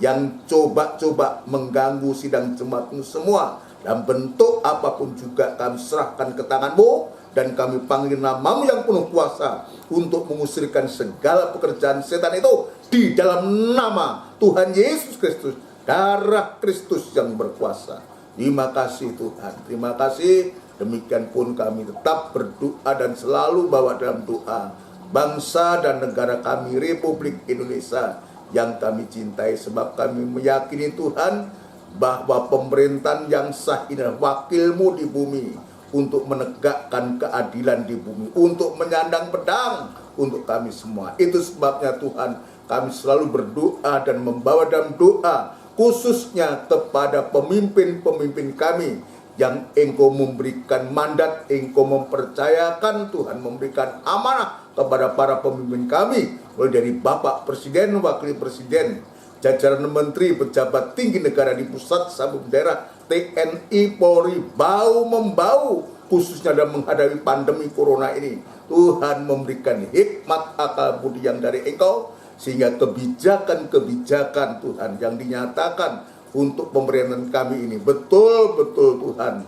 yang coba-coba mengganggu sidang jemaat-Mu semua, dalam bentuk apapun juga kami serahkan ke tangan-Mu, dan kami panggil nama-Mu yang penuh kuasa untuk mengusirkan segala pekerjaan setan itu di dalam nama Tuhan Yesus Kristus, darah Kristus yang berkuasa. Terima kasih Tuhan, terima kasih. Demikian pun kami tetap berdoa dan selalu bawa dalam doa bangsa dan negara kami, Republik Indonesia yang kami cintai, sebab kami meyakini Tuhan bahwa pemerintahan yang sah ini adalah wakil-Mu di bumi untuk menegakkan keadilan di bumi, untuk menyandang pedang untuk kami semua. Itu sebabnya Tuhan, kami selalu berdoa dan membawa dalam doa khususnya kepada pemimpin-pemimpin kami yang Engkau memberikan mandat, Engkau mempercayakan, Tuhan memberikan amanah kepada para pemimpin kami, mulai dari Bapak Presiden, Wakil Presiden, jajaran menteri, pejabat tinggi negara di pusat, sabuk daerah, TNI, Polri, bahu-membau khususnya dalam menghadapi pandemi corona ini. Tuhan memberikan hikmat akal budi yang dari Engkau, sehingga kebijakan-kebijakan Tuhan yang dinyatakan untuk pemerintahan kami ini betul-betul Tuhan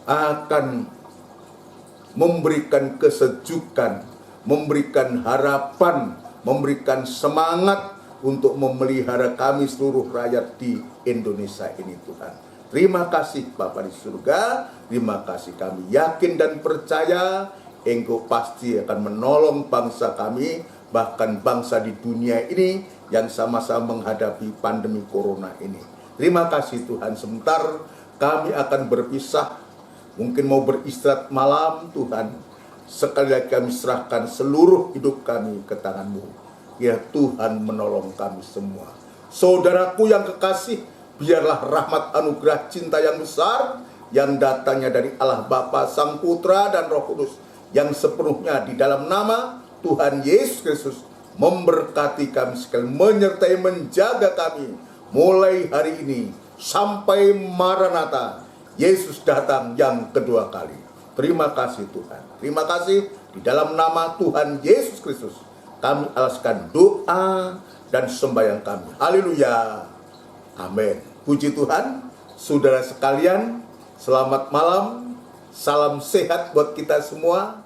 akan memberikan kesejukan, memberikan harapan, memberikan semangat untuk memelihara kami seluruh rakyat di Indonesia ini Tuhan. Terima kasih Bapa di surga, terima kasih, kami yakin dan percaya Engkau pasti akan menolong bangsa kami, bahkan bangsa di dunia ini yang sama-sama menghadapi pandemi corona ini. Terima kasih Tuhan. Sebentar kami akan berpisah, mungkin mau beristirahat malam Tuhan. Sekali lagi kami serahkan seluruh hidup kami ke tangan-Mu. Ya Tuhan, menolong kami semua. Saudaraku yang kekasih, biarlah rahmat anugerah cinta yang besar yang datangnya dari Allah Bapa, Sang Putra dan Roh Kudus yang sepenuhnya di dalam nama Tuhan Yesus Kristus memberkati kami sekali, menyertai menjaga kami mulai hari ini sampai Maranatha, Yesus datang yang kedua kali. Terima kasih Tuhan. Terima kasih, di dalam nama Tuhan Yesus Kristus kami alaskan doa dan sembahyang kami. Haleluya. Amin. Puji Tuhan. Saudara sekalian, selamat malam. Salam sehat buat kita semua.